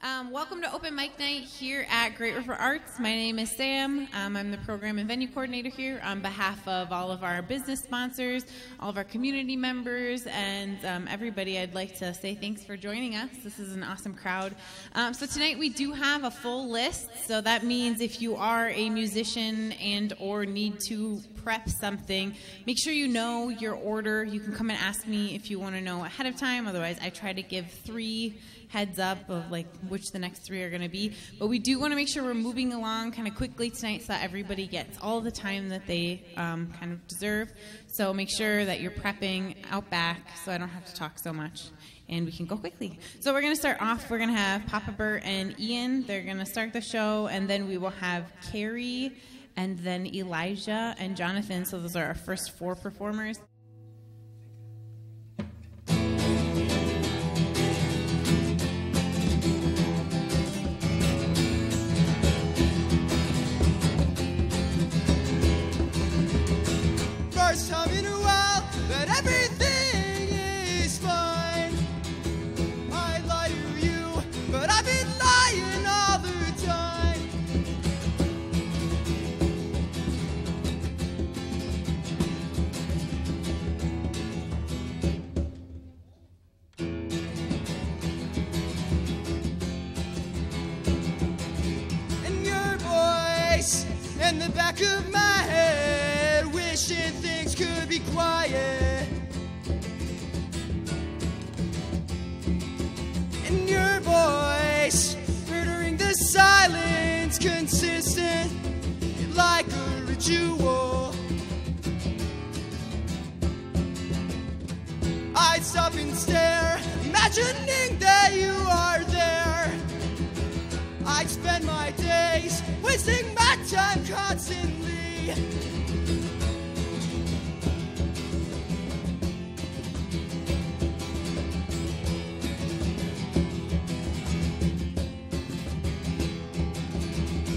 Welcome to Open Mic Night here at Great River Arts. My name is Sam. I'm the program and venue coordinator here on behalf of all of our business sponsors, all of our community members, and everybody. I'd like to say thanks for joining us. This is an awesome crowd. So tonight we do have a full list, so that means if you are a musician and or need to prep something, make sure you know your order. You can come and ask me if you want to know ahead of time. Otherwise, I try to give 3 heads up of like which the next 3 are going to be. But we do want to make sure we're moving along kind of quickly tonight so that everybody gets all the time that they kind of deserve. So make sure that you're prepping out back so I don't have to talk so much and we can go quickly. So we're going to start off. We're going to have Papa Bert and Ian. They're going to start the show, and then we will have Carrie and then Elijah and Jonathan. So those are our first 4 performers. First time in a while that everything is fine. I lie to you, but I've been lying all the time. And your voice in the back of my head, wishing things could be quiet. And your voice murdering the silence, consistent like a ritual. I'd stop and stare, imagining that you are there. I'd spend my days wasting my time constantly.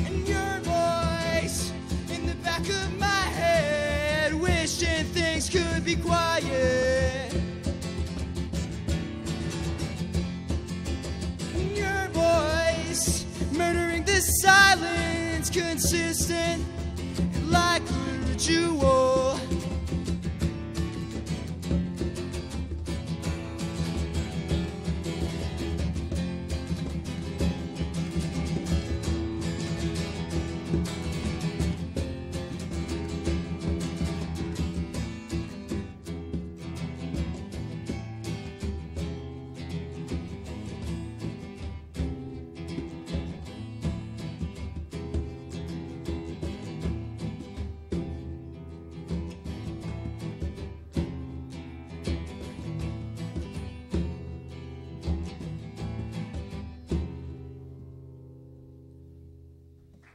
And your voice in the back of my head, wishing things could be quiet. And your voice murdering the silence, consistent like a ritual.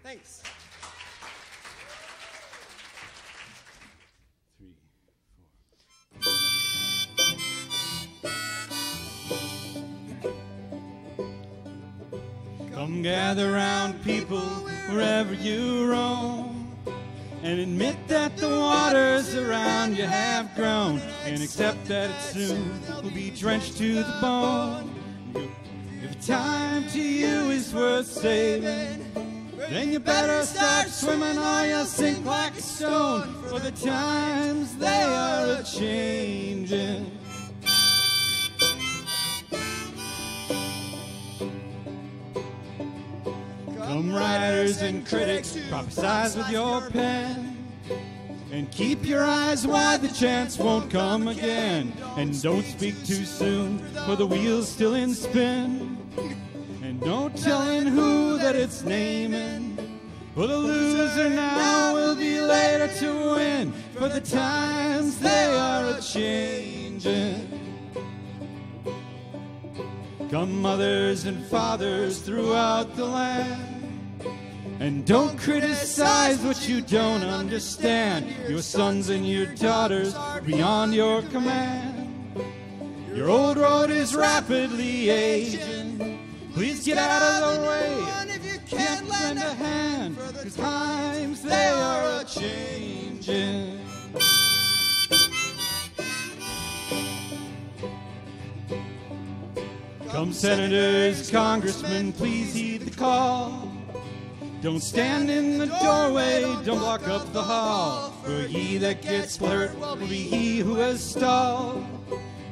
Thanks. 3, 4. Come gather round, people, wherever you roam, and admit that the waters around you have grown, and accept that it soon will be drenched to the bone. If time to you is worth saving, then you better start swimming or you'll sink like a stone, for the times they are a-changing. Come writers and critics, prophesize with your pen, and keep your eyes wide, the chance won't come again. And don't speak too soon, for the wheel's still in spin. And no telling who that it's naming, for the loser now will be later to win, for the times they are a-changing. Come mothers and fathers throughout the land, and don't criticize what you don't understand. Your sons and your daughters are beyond your command. Your old road is rapidly aging. Please get out of the way, can't lend a hand, 'cause times they are a-changing. Come senators, congressmen, please heed the call. Don't stand in the doorway, don't block up the hall. For he that gets hurt will be he who has stalled.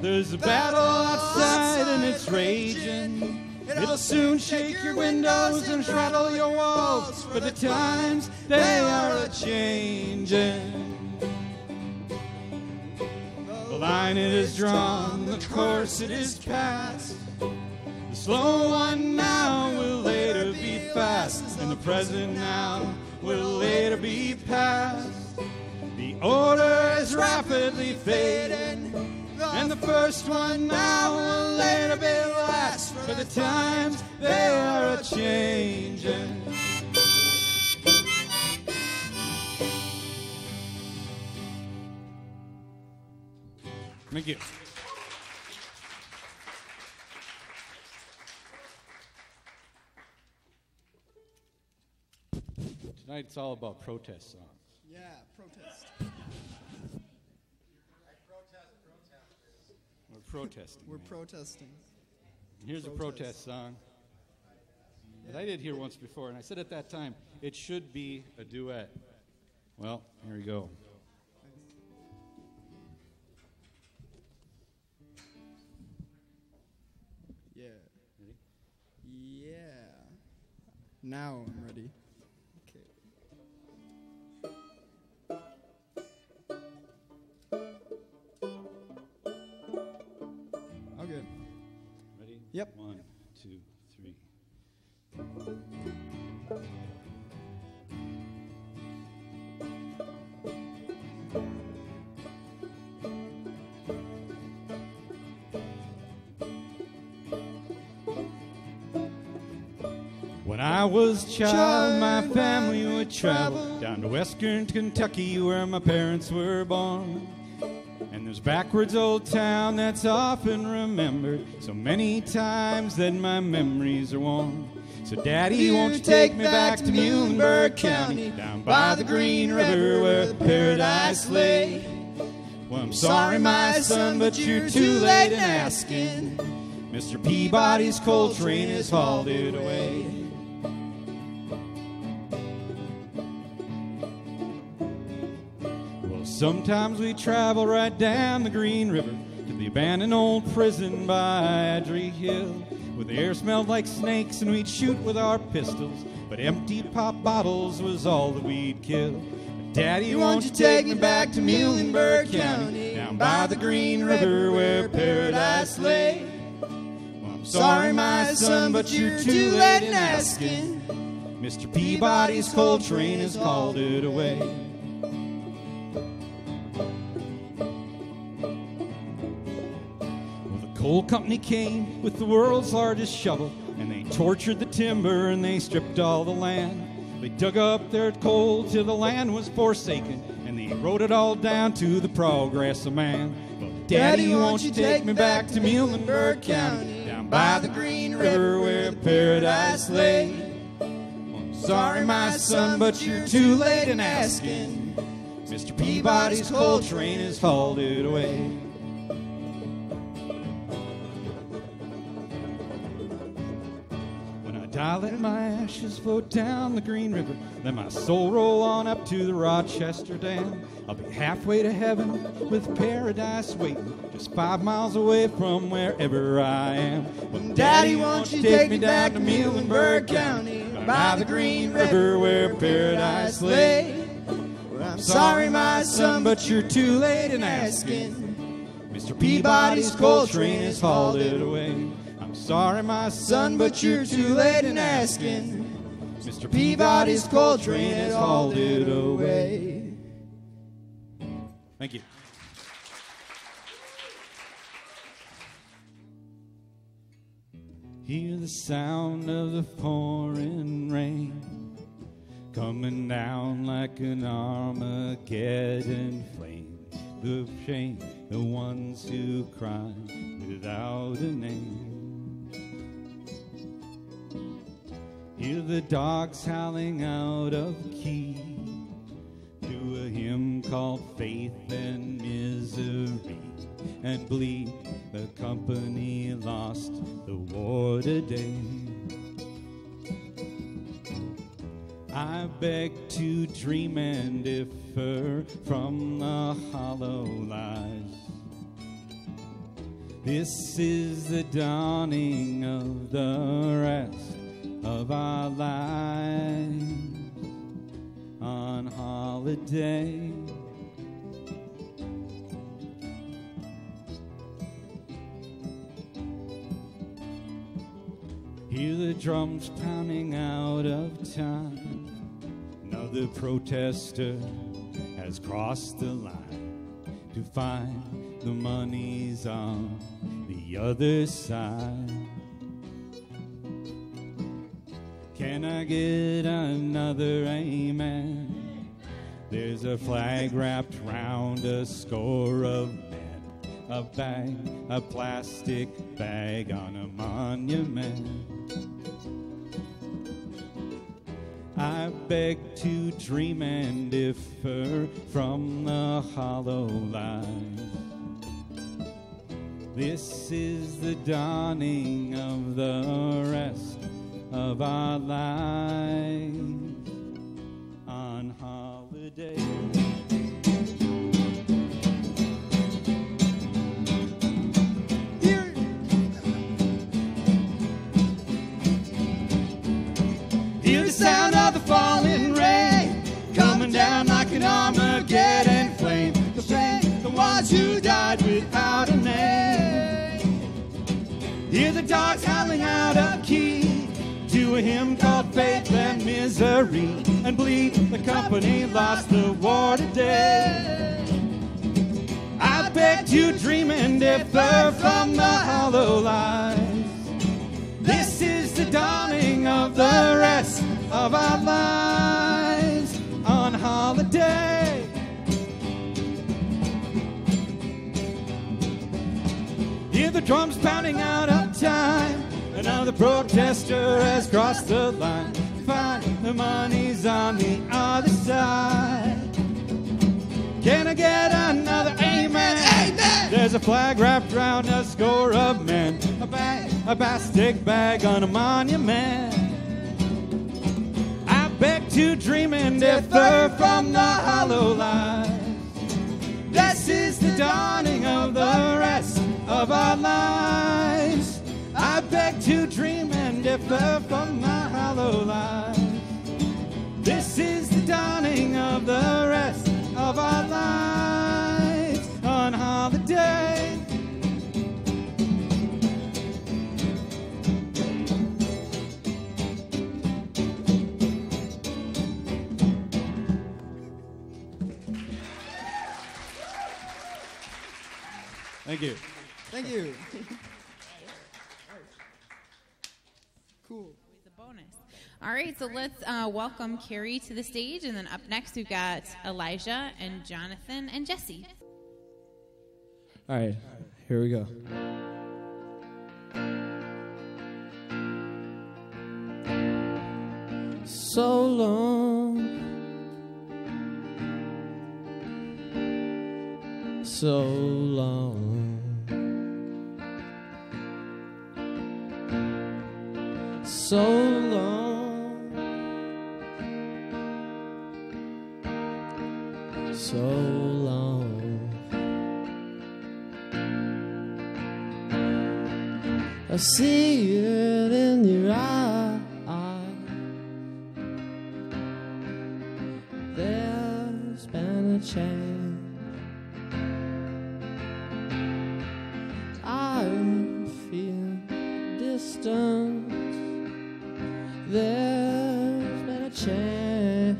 There's a battle outside and it's raging. It'll soon shake your windows and rattle your walls. For the times, they are a-changing. The line it is drawn, the course it is passed. The slow one now will later be fast, and the present now will later be past. The order is rapidly fading, and the first one now will later be last. For the times, they are a-changing. Thank you. Tonight it's all about protest songs. Yeah, protest. We're protesting. We're man. protesting. Here's a protest song that I did here once before, and I said at that time, it should be a duet. Well, here we go. Yeah. Yeah. Now I'm ready. Okay. Okay. Ready? Yep. 1, 2, 3. When I was a child, my family would travel down to western Kentucky where my parents were born. And there's backwards old town that's often remembered so many times that my memories are worn. So Daddy, won't you take me back to Muhlenberg County, down by the Green River where the paradise lay? Well, I'm sorry, my son, but you're too late in asking. Mr. Peabody's coal train has hauled it away. Sometimes we travel right down the Green River to the abandoned old prison by Adrie Hill, where the air smelled like snakes and we'd shoot with our pistols, but empty pop bottles was all that we'd kill. But Daddy, won't you take me back to Muhlenberg County, down by the Green River where paradise lay? Well, I'm sorry, my son, but you're too late in asking. Mr. Peabody's coal train has hauled it away. Coal company came with the world's largest shovel, and they tortured the timber and they stripped all the land. They dug up their coal till the land was forsaken, and they wrote it all down to the progress of man. But Daddy, won't you take me back to Muhlenberg County, down by the Green River where paradise lay? Well, I'm sorry, my son, but you're too late in asking. Mr. Peabody's coal train has hauled it away. I'll let my ashes float down the Green River, let my soul roll on up to the Rochester Dam. I'll be halfway to heaven with paradise waiting, just 5 miles away from wherever I am. Well, Daddy, won't you take me down to Muhlenberg County, by the Green River where paradise lay? Well, I'm sorry, my son, but you're too late in asking. Mr. Peabody's coal train has hauled it away. Sorry, my son, but you're too late in asking. Mr. Peabody's coal train has hauled it away. Thank you. Hear the sound of the pouring rain coming down like an Armageddon flame. The shame, the ones who cry without a name. Hear the dogs howling out of key to a hymn called Faith and Misery, and bleed. The company lost the war today. I beg to dream and differ from the hollow lies. This is the dawning of the rest of our lives on holiday. Hear the drums pounding out of time. Another protester has crossed the line to find the money's on the other side. Can I get another amen? There's a flag wrapped round a score of men, a bag, a plastic bag on a monument. I beg to dream and differ from the hollow lies. This is the dawning of the rest of our lives on holiday. Hear the sound of the falling rain coming down like an Armageddon flame. The pain, the ones who died without a name. Hear the dogs howling out of key to a hymn called Faith and Misery, and bleed. The company lost the war today. I beg to dream and differ from the hollow lies. This is the dawning of the rest of our lives on holiday. Hear the drums pounding out of time. Another protester has crossed the line. Find the money's on the other side. Can I get another amen? Amen! There's a flag wrapped around a score of men. A bag, a plastic bag on a monument. I beg to dream and differ from the hollow lies. This is the dawning of the rest of our lives. I beg to dream and differ from the hollow lies. This is the dawning of the rest of our lives on holiday. Thank you. Thank you. Cool. Always a bonus. All right, so let's welcome Carrie to the stage, and then up next we've got Elijah and Jonathan and Jesse. All right, here we go. So long, so long, so long, so long. I see it in your eyes. There's been a change. I'm feeling distant. There's been a change.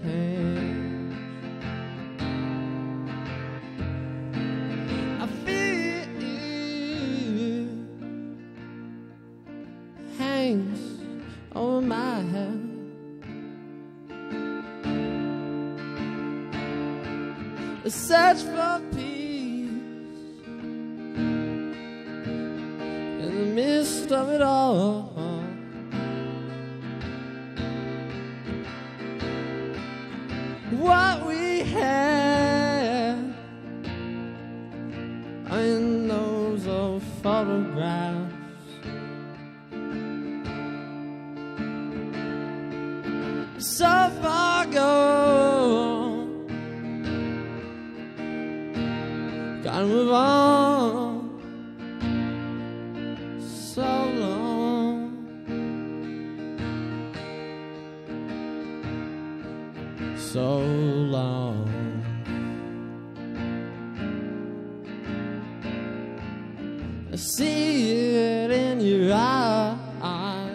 I feel hangs over my head. A search for peace in the midst of it all. What we had, I know photographs. So far gone, gotta move on. So long, so long. I see it in your eyes.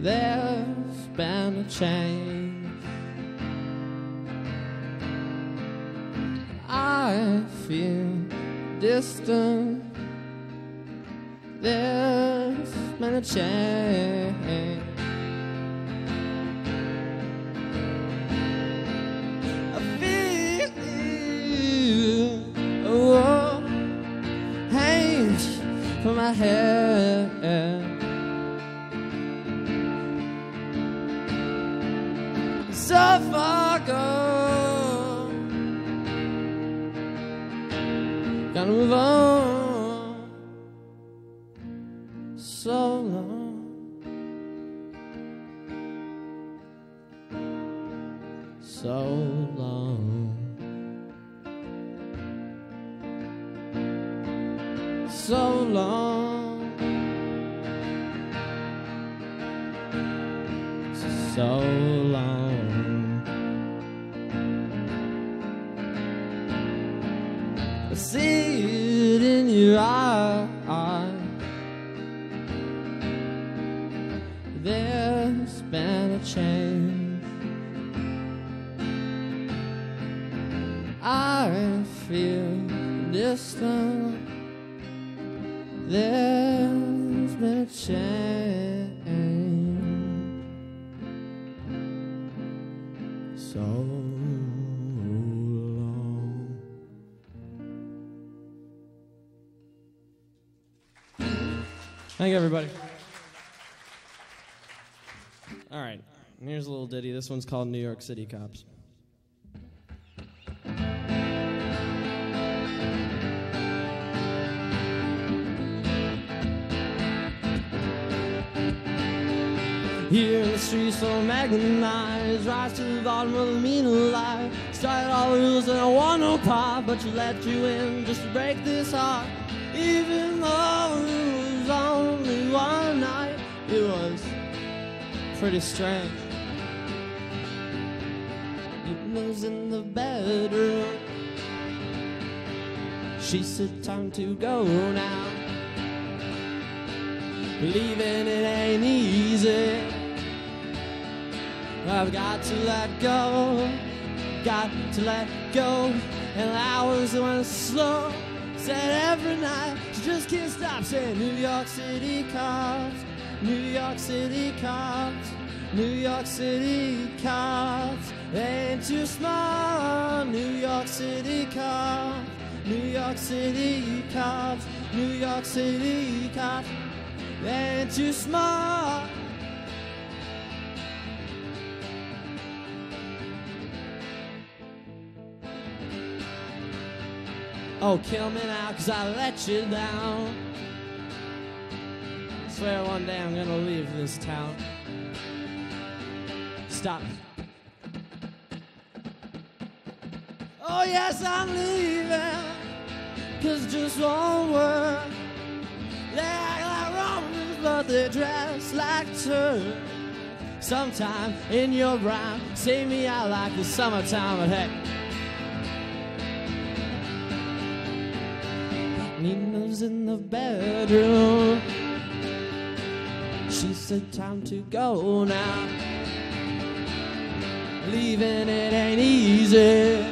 There's been a change. I feel distant. There's been a change. I feel hangs from my head. So far gone, gotta move on. So long, so long, so long, so long. I see it in your eyes. There's been a change. I feel distant. There's been a change. So long. Thank you, everybody. All right, here's a little ditty. This one's called New York City Cops. Here in the streets so magnetized, rise to the bottom of the mean of life. Started all the rules and I want no part, but you let you in just to break this heart. Even though it was only one night, it was pretty strange. It was in the bedroom. She said, time to go now. Believing it ain't easy. I've got to let go, got to let go. And I was the one slow. Said every night, she just can't stop saying New York City cops, New York City cops, New York City cops. They ain't too smart, New York City cops, New York City cops, New York City cops. They ain't too smart. Oh, kill me now, 'cause I let you down. I swear one day I'm gonna leave this town. Stop. Oh yes, I'm leaving, 'cause just won't work. They act like Romans, but they dress like turds. Sometime in your rhyme, save me out like the summertime, but hey. Nina's in the bedroom. She said, time to go now. Leaving it ain't easy.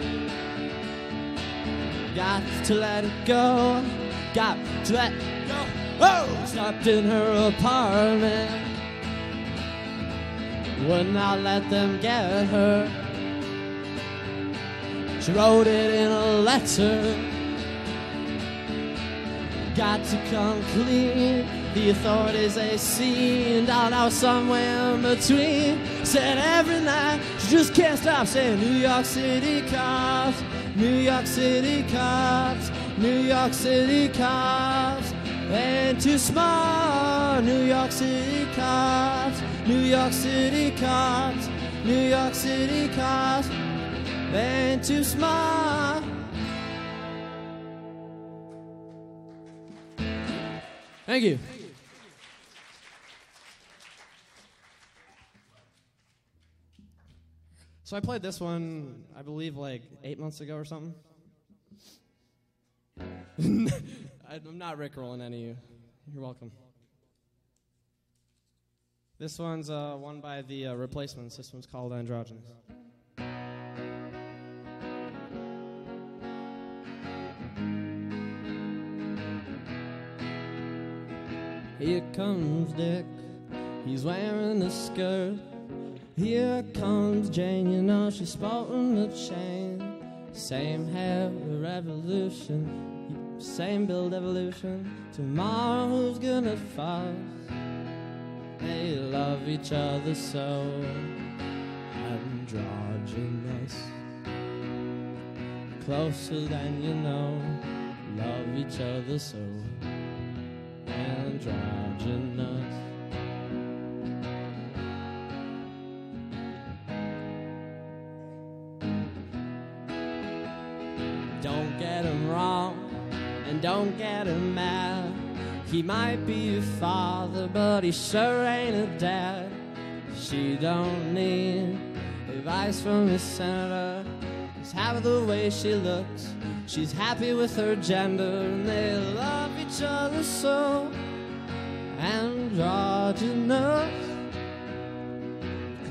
Got to let it go. Got to let it go. Oh! Stopped in her apartment. Would not let them get her. She wrote it in a letter. Got to come clean. The authorities they seen down out somewhere in between. Said every night she just can't stop saying New York City cops, New York City cops, New York City cops ain't too smart. New York City cops, New York City cops, New York City cops ain't too smart. Thank you. So I played this one, I believe, like 8 months ago or something. I'm not rickrolling any of you. You're welcome. This one's one by the Replacements. This one's called Androgynous. Here comes Dick, he's wearing a skirt. Here comes Jane, you know she's sporting a chain. Same hair, revolution, same build evolution. Tomorrow who's gonna fuss? They love each other so androgynous. Closer than you know, love each other so androgynous. Don't get him wrong and don't get him mad. He might be your father, but he sure ain't a dad. She don't need advice from his senator. He's happy the way she looks. She's happy with her gender, and they love each other so androgynous.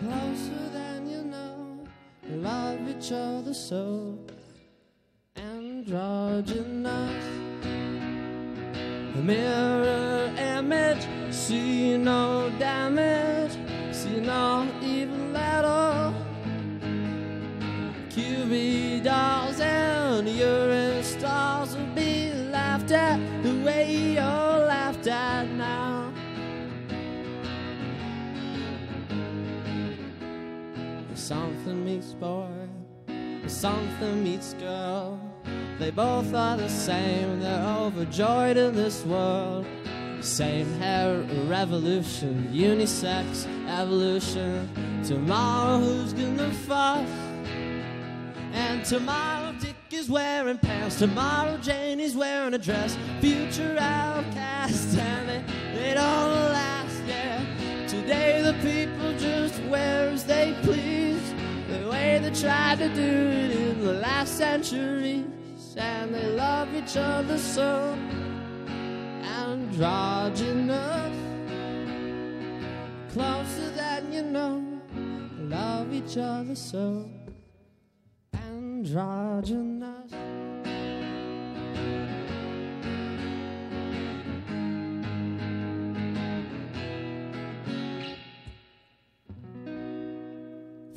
Closer than you know, they love each other so androgynous. The mirror image, see no damage, see no evil at all. QB dolls and urine stalls will be laughed at the way you're laughed at now. Something meets boy, something meets girl. They both are the same, they're overjoyed in this world. Same hair, revolution, unisex, evolution. Tomorrow who's gonna fuss? And tomorrow Dick is wearing pants. Tomorrow Jane is wearing a dress. Future outcast, and they don't last, yeah. Today the people just wear as they please, the way they tried to do it in the last century. And they love each other so androgynous. Closer than you know, love each other so androgynous.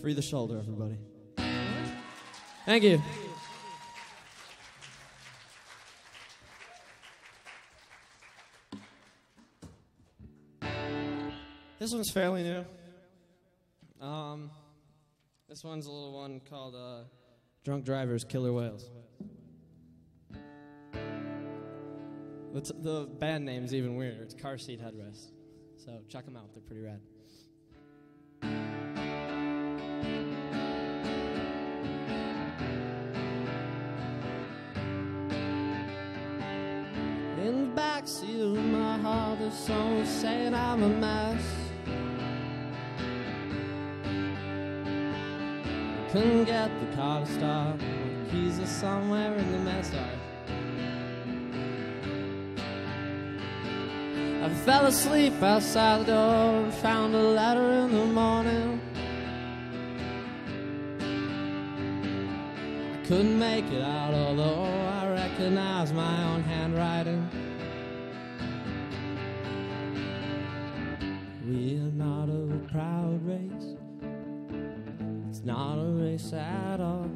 Free the shoulder, everybody. Thank you. This one's fairly new. This one's a little one called Drunk Drivers, Killer Whales. The band name's even weirder. It's Car Seat Headrest. So check them out. They're pretty rad. In the backseat of my heart, there's someone saying I'm a mess. Couldn't get the car to start. My keys are somewhere in the mess yard. I fell asleep outside the door and found a letter in the morning. I couldn't make it out, although I recognized my own handwriting. We are not a proud race. It's not a race at all.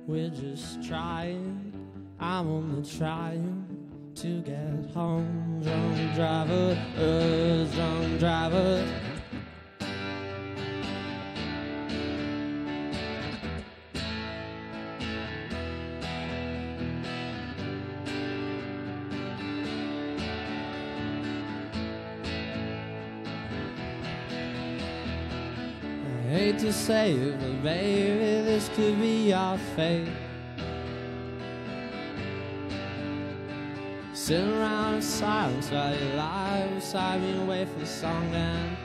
We're just trying. I'm only trying to get home. Drunk drivers, drunk drivers. hate to say it, but baby, this could be our fate. Sitting around in silence while you lie beside me and wait for the song to end.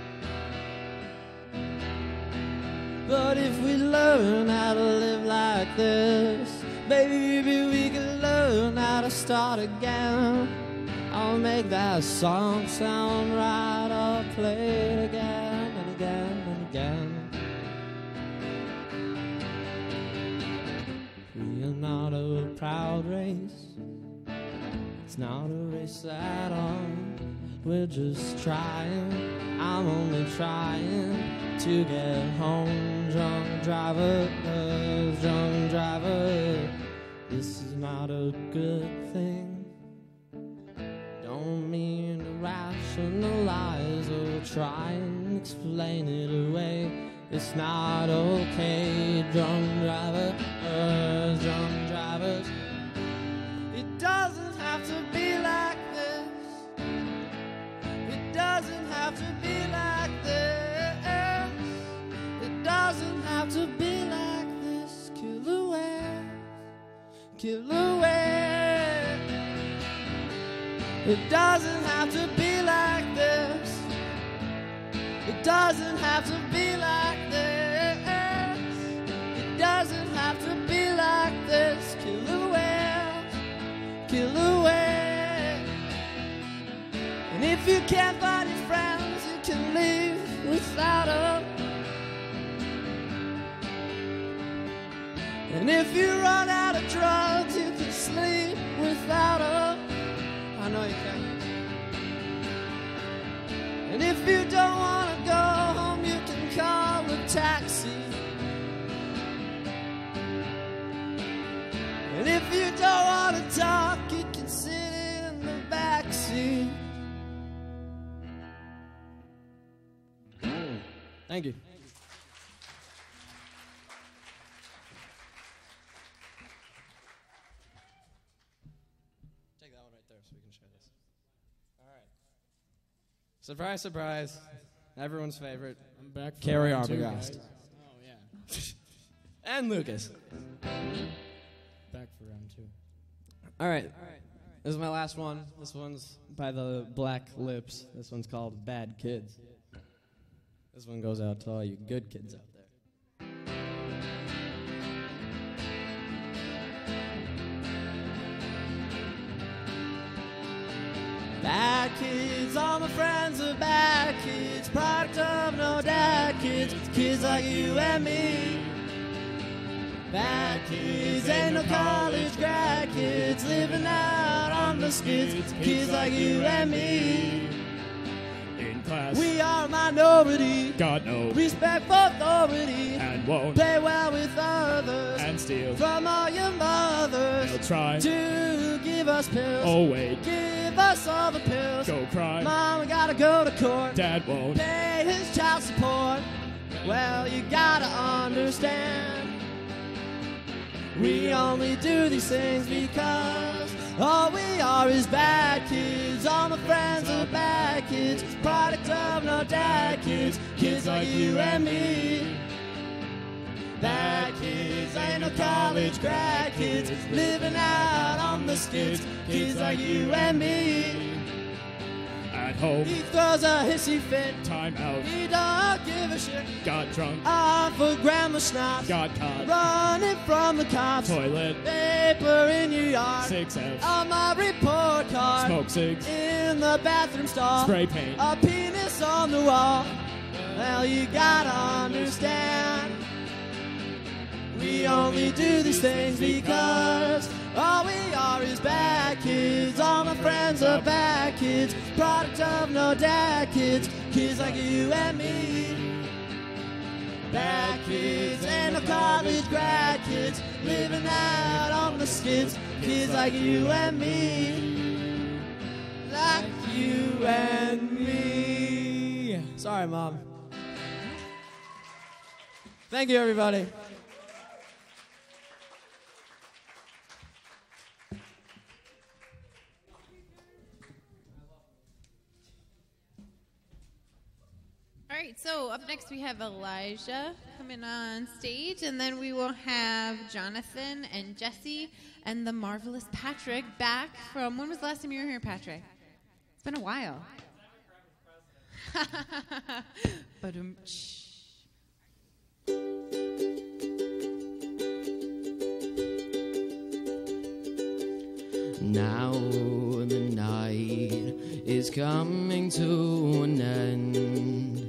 But if we learn how to live like this, maybe we can learn how to start again. I'll make that song sound right, I'll play it again and again and again. We are not a proud race, it's not a race at all. We're just trying, I'm only trying to get home. Drunk driver, drunk driver, this is not a good thing. Don't mean to rationalize or try and explain it away. It's not okay, drunk drivers, drunk drivers. It doesn't have to be like this. It doesn't have to be like this. It doesn't have to be like this. Kill away, kill away. It doesn't have to be like this. It doesn't have to be like this. It doesn't have to be like this. Kill away, kill away. And if you can't find your friends, you can leave without them. And if you run out of drugs, you can sleep without them. I know you can. And if you don't want to go home, you can call a taxi. And if you don't want to talk, you can sit in the backseat. Thank you. Take that one right there so we can share this. All right. Surprise, surprise. Everyone's favorite. I'm back for Carrie round two, Arbogast. guys. Oh, yeah. And Lucas. Back for round two. All right. This is my last one. This one's by the Black Lips. This one's called Bad Kids. This one goes out to all you good kids out there. Bad kids, all my friends are bad kids. Product of no dad kids. Kids like you and me. Bad kids, ain't no college grad kids. Living out on the skids. Kids like you and me. In class, We are a minority. got no Respect for authority. and won't Play well with others. and steal. From all your mothers. They'll try. To give us pills. Oh, wait. Give us all the pills. Go cry. Mom, we gotta go to court. Dad won't. Pay his child support. Well, you gotta understand. We only do these things because all we are is bad kids. All my friends are bad kids. Product of no dad kids. Kids like you and me. Bad kids, ain't no college grad kids. Living out on the skids. Kids like you and me. At home, He throws a hissy fit. time out. He don't give a shit. Got drunk. Off of grandma schnapps. Got caught. Running from the cops. Toilet. Paper in your yard. 6F. On my report card. Smoke cigs. In the bathroom stall. Spray paint. A penis on the wall. Well, you gotta understand. We only do these things because all we are is bad kids. All my friends are bad kids. Product of no dad kids. Kids like you and me. Bad kids, ain't no college grad kids. Living out on the skids. Kids like you and me. Like you and me. Sorry, Mom. Thank you, everybody. All right, so up next we have Elijah coming on stage, and then we will have Jonathan and Jesse and the marvelous Patrick back from, when was the last time you were here, Patrick? It's been a while. Now the night is coming to an end.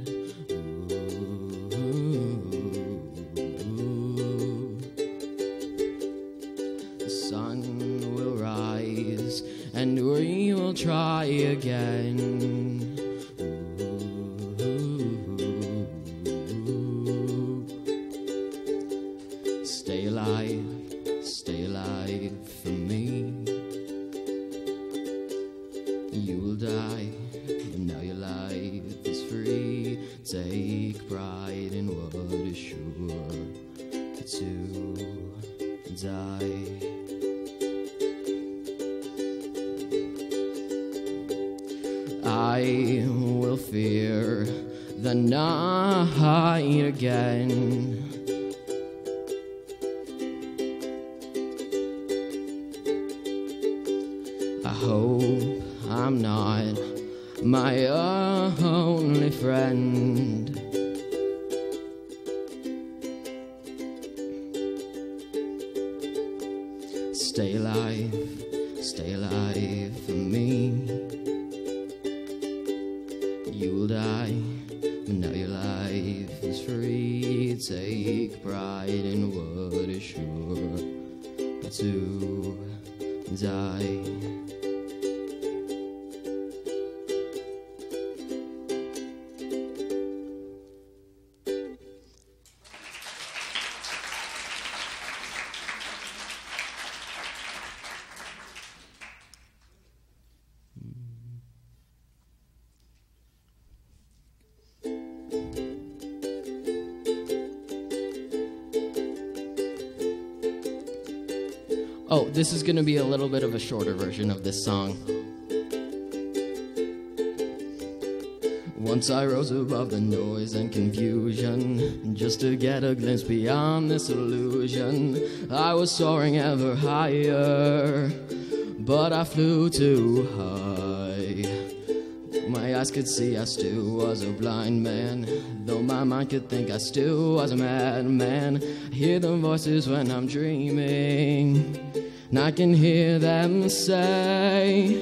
The sun will rise and we will try again. Stay alive for me. You will die, but now your life is free. Take pride in what is sure to die. I will fear the night again. I hope I'm not my only friend. Stay alive for me. You will die, but now your life is free. Take pride in what is sure to die. Oh, this is going to be a little bit of a shorter version of this song. Once I rose above the noise and confusion, just to get a glimpse beyond this illusion. I was soaring ever higher, but I flew too high. My eyes could see I still was a blind man, though my mind could think I still was a madman. I hear the voices when I'm dreaming, and I can hear them say,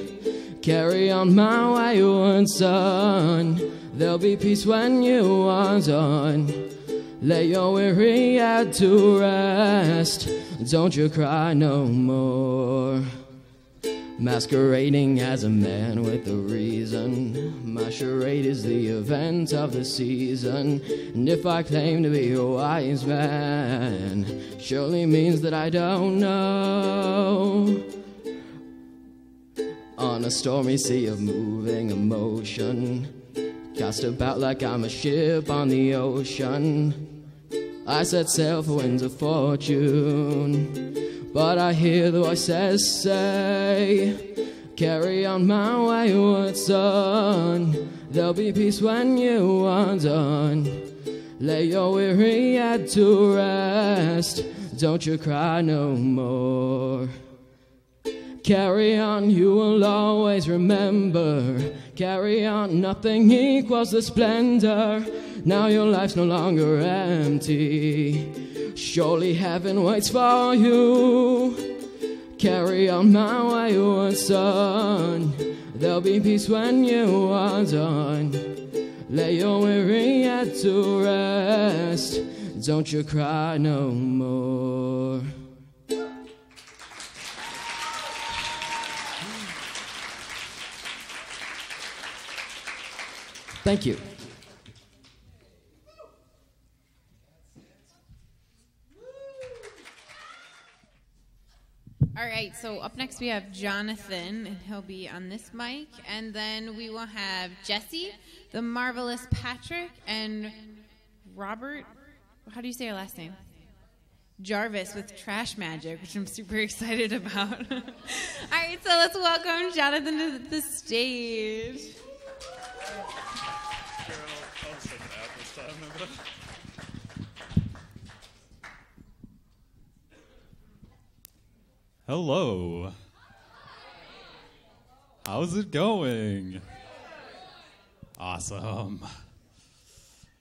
carry on my wayward son, there'll be peace when you are done. Lay your weary head to rest, don't you cry no more. Masquerading as a man with a reason, my charade is the event of the season. And if I claim to be a wise man, surely means that I don't know. On a stormy sea of moving emotion, cast about like I'm a ship on the ocean, I set sail for winds of fortune. But I hear the voices say, carry on my wayward son, there'll be peace when you are done. Lay your weary head to rest, don't you cry no more. Carry on, you will always remember. Carry on, nothing equals the splendor. Now your life's no longer empty, surely heaven waits for you. Carry on my wayward son, there'll be peace when you are done. Lay your weary head to rest, don't you cry no more. Thank you. All right, so up next we have Jonathan, and he'll be on this mic. And then we will have Jesse, the marvelous Patrick, and Robert, how do you say your last name? Jarvis with Trash Magic, which I'm super excited about. All right, so let's welcome Jonathan to the stage. I'll take that. Hello. How's it going? Awesome.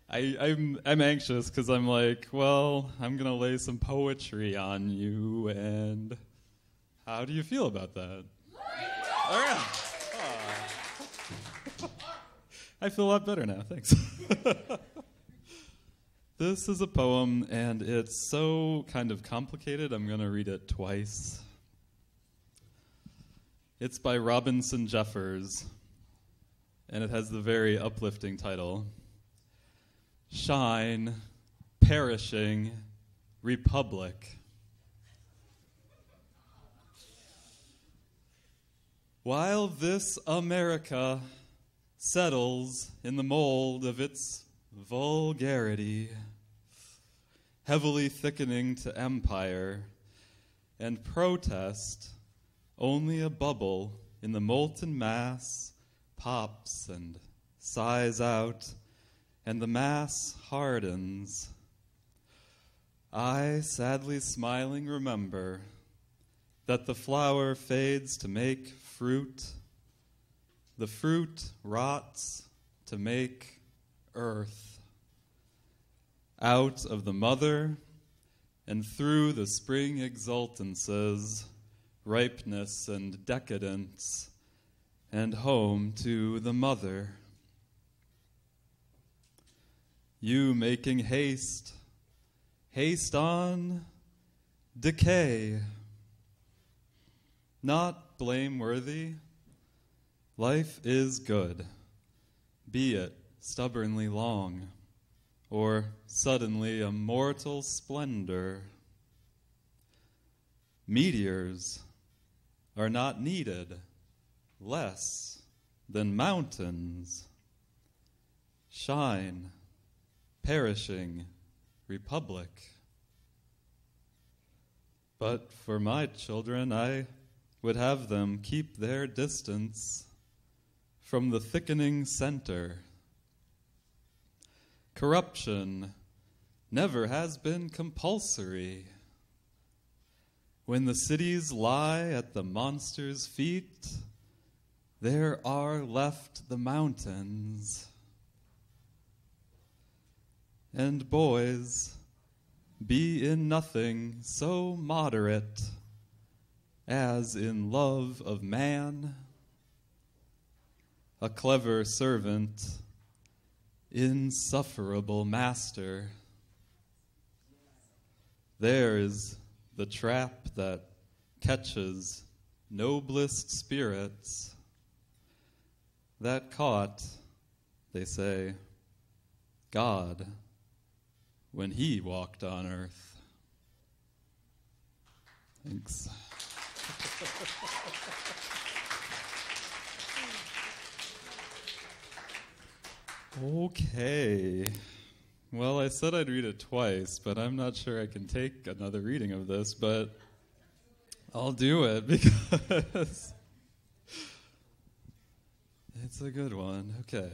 I'm anxious because I'm like, well, I'm going to lay some poetry on you, and how do you feel about that? All right. Aw. I feel a lot better now, thanks. This is a poem, and it's so kind of complicated, I'm going to read it twice. It's by Robinson Jeffers, and it has the very uplifting title, Shine, Perishing, Republic. While this America settles in the mold of its vulgarity, heavily thickening to empire, and protest, only a bubble in the molten mass pops and sighs out, and the mass hardens. I, sadly smiling, remember that the flower fades to make fruit, the fruit rots to make earth. Out of the mother and through the spring exultances, ripeness and decadence, and home to the mother. You making haste, haste on decay. Not blameworthy, life is good, be it stubbornly long, or suddenly a mortal splendor. Meteors are not needed less than mountains. Shine, perishing republic. But for my children, I would have them keep their distance from the thickening center. Corruption never has been compulsory. When the cities lie at the monster's feet, there are left the mountains. And boys, be in nothing so moderate as in love of man, a clever servant, insufferable master. There is the trap that catches noblest spirits, that caught, they say, God when he walked on earth. Thanks. Okay. Well, I said I'd read it twice, but I'm not sure I can take another reading of this, but I'll do it because it's a good one. Okay.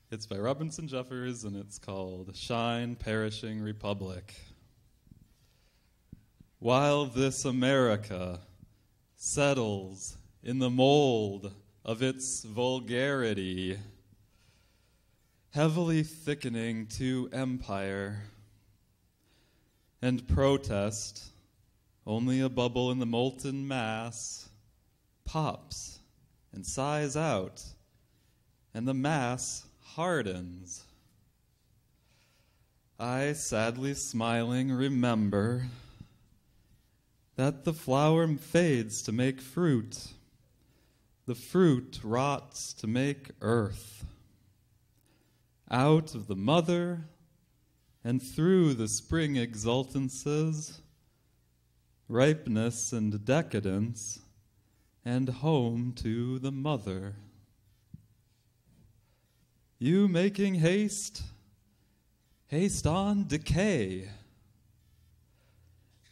It's by Robinson Jeffers, and it's called Shine, Perishing Republic. While this America settles in the mold of its vulgarity, heavily thickening to empire, and protest, only a bubble in the molten mass, pops and sighs out, and the mass hardens. I, sadly smiling, remember that the flower fades to make fruit, the fruit rots to make earth. Out of the mother and through the spring exultances, ripeness and decadence, and home to the mother. You making haste, haste on decay.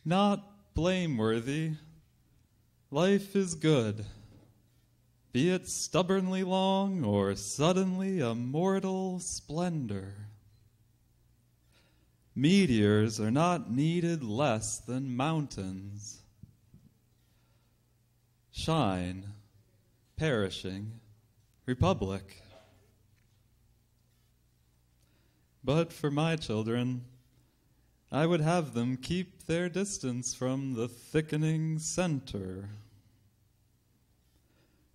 Not blameworthy, life is good, be it stubbornly long or suddenly a mortal splendor. Meteors are not needed less than mountains. Shine, perishing, republic. But for my children, I would have them keep their distance from the thickening center.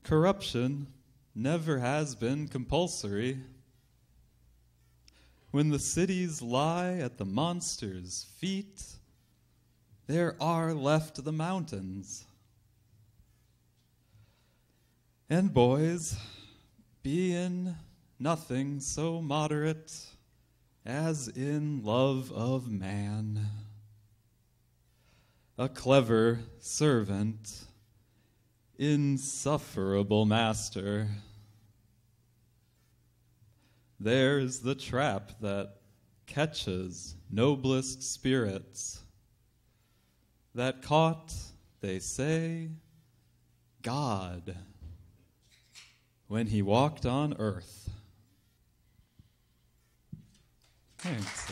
Corruption never has been compulsory. When the cities lie at the monster's feet, there are left the mountains. And boys, be in nothing so moderate as in love of man. A clever servant, insufferable master. There's the trap that catches noblest spirits, that caught, they say, God when he walked on earth. Thanks.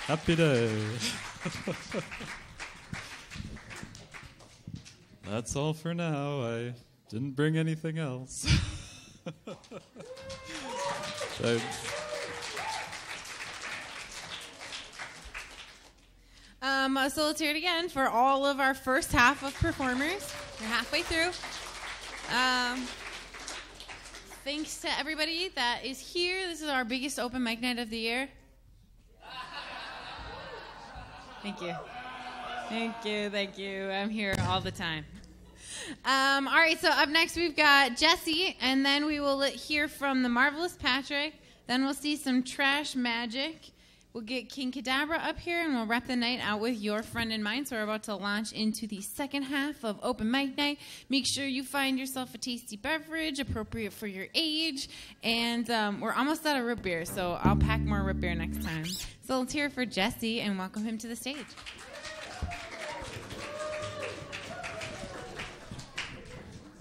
Happy day. That's all for now. I didn't bring anything else. Thanks. So let's hear it again for all of our first half of performers. We're halfway through. Thanks to everybody that is here. This is our biggest open mic night of the year. Thank you. Thank you. I'm here all the time. All right, so up next we've got Jesse, and then we will hear from the Marvelous Patrick. Then we'll see some Trash Magic. We'll get King Kadabra up here, and we'll wrap the night out with Your Friend and Mine. So we're about to launch into the second half of Open Mic Night. Make sure you find yourself a tasty beverage appropriate for your age. And we're almost out of root beer, so I'll pack more root beer next time. So let's hear it for Jesse, and welcome him to the stage.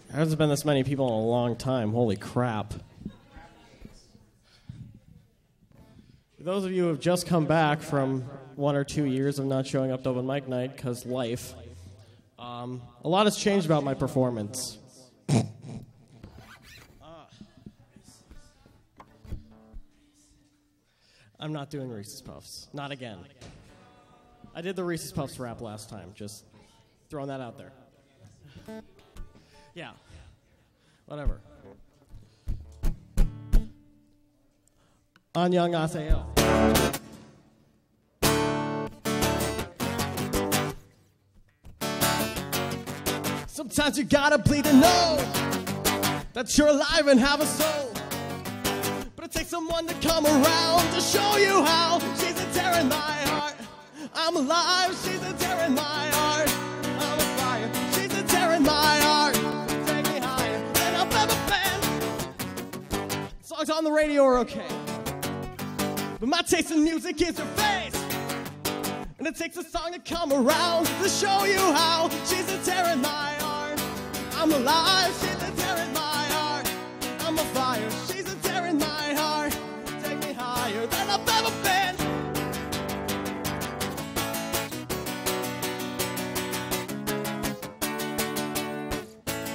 There hasn't been this many people in a long time. Holy crap. For those of you who have just come back from 1 or 2 years of not showing up to Open Mic Night because life, a lot has changed about my performance. I'm not doing Reese's Puffs. Not again. I did the Reese's Puffs rap last time. Just throwing that out there. Yeah. Whatever. 안녕하세요. Sometimes you gotta bleed to know that you're alive and have a soul. But it takes someone to come around to show you how. She's a tear in my heart. I'm alive, she's a tear in my heart. I'm a fire, she's a tear in my heart. Take me higher than I've ever been. Songs on the radio are okay, but my taste in music is her face. And it takes a song to come around to show you how. She's a tear in my heart. I'm alive, she's a tear in my heart. I'm a fire, she's a tear in my heart. Take me higher than I've ever been.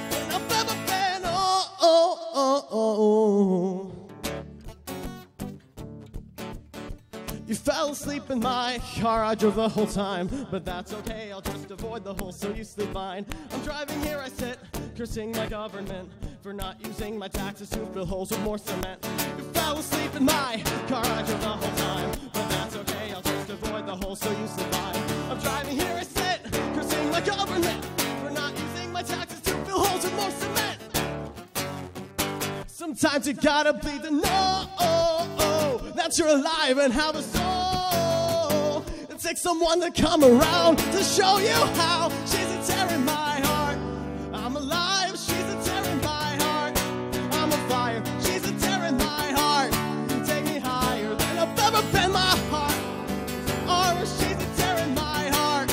Than I've ever been. Oh, oh, oh, oh, oh. You fell asleep in my car, I drove the whole time. But that's okay, I'll just avoid the hole so you sleep fine. I'm driving here, I sit, cursing my government for not using my taxes to fill holes with more cement. You fell asleep in my car, I drove the whole time. But that's okay, I'll just avoid the hole so you sleep fine. I'm driving here, I sit, cursing my government for not using my taxes to fill holes with more cement. Sometimes you gotta bleed to know that you're alive and have a soul. It takes someone to come around to show you how. She's a tear in my heart. I'm alive, she's a tear in my heart. I'm a fire, she's a tear in my heart. Take me higher than I've ever been, my heart. Or she's a tear in my heart.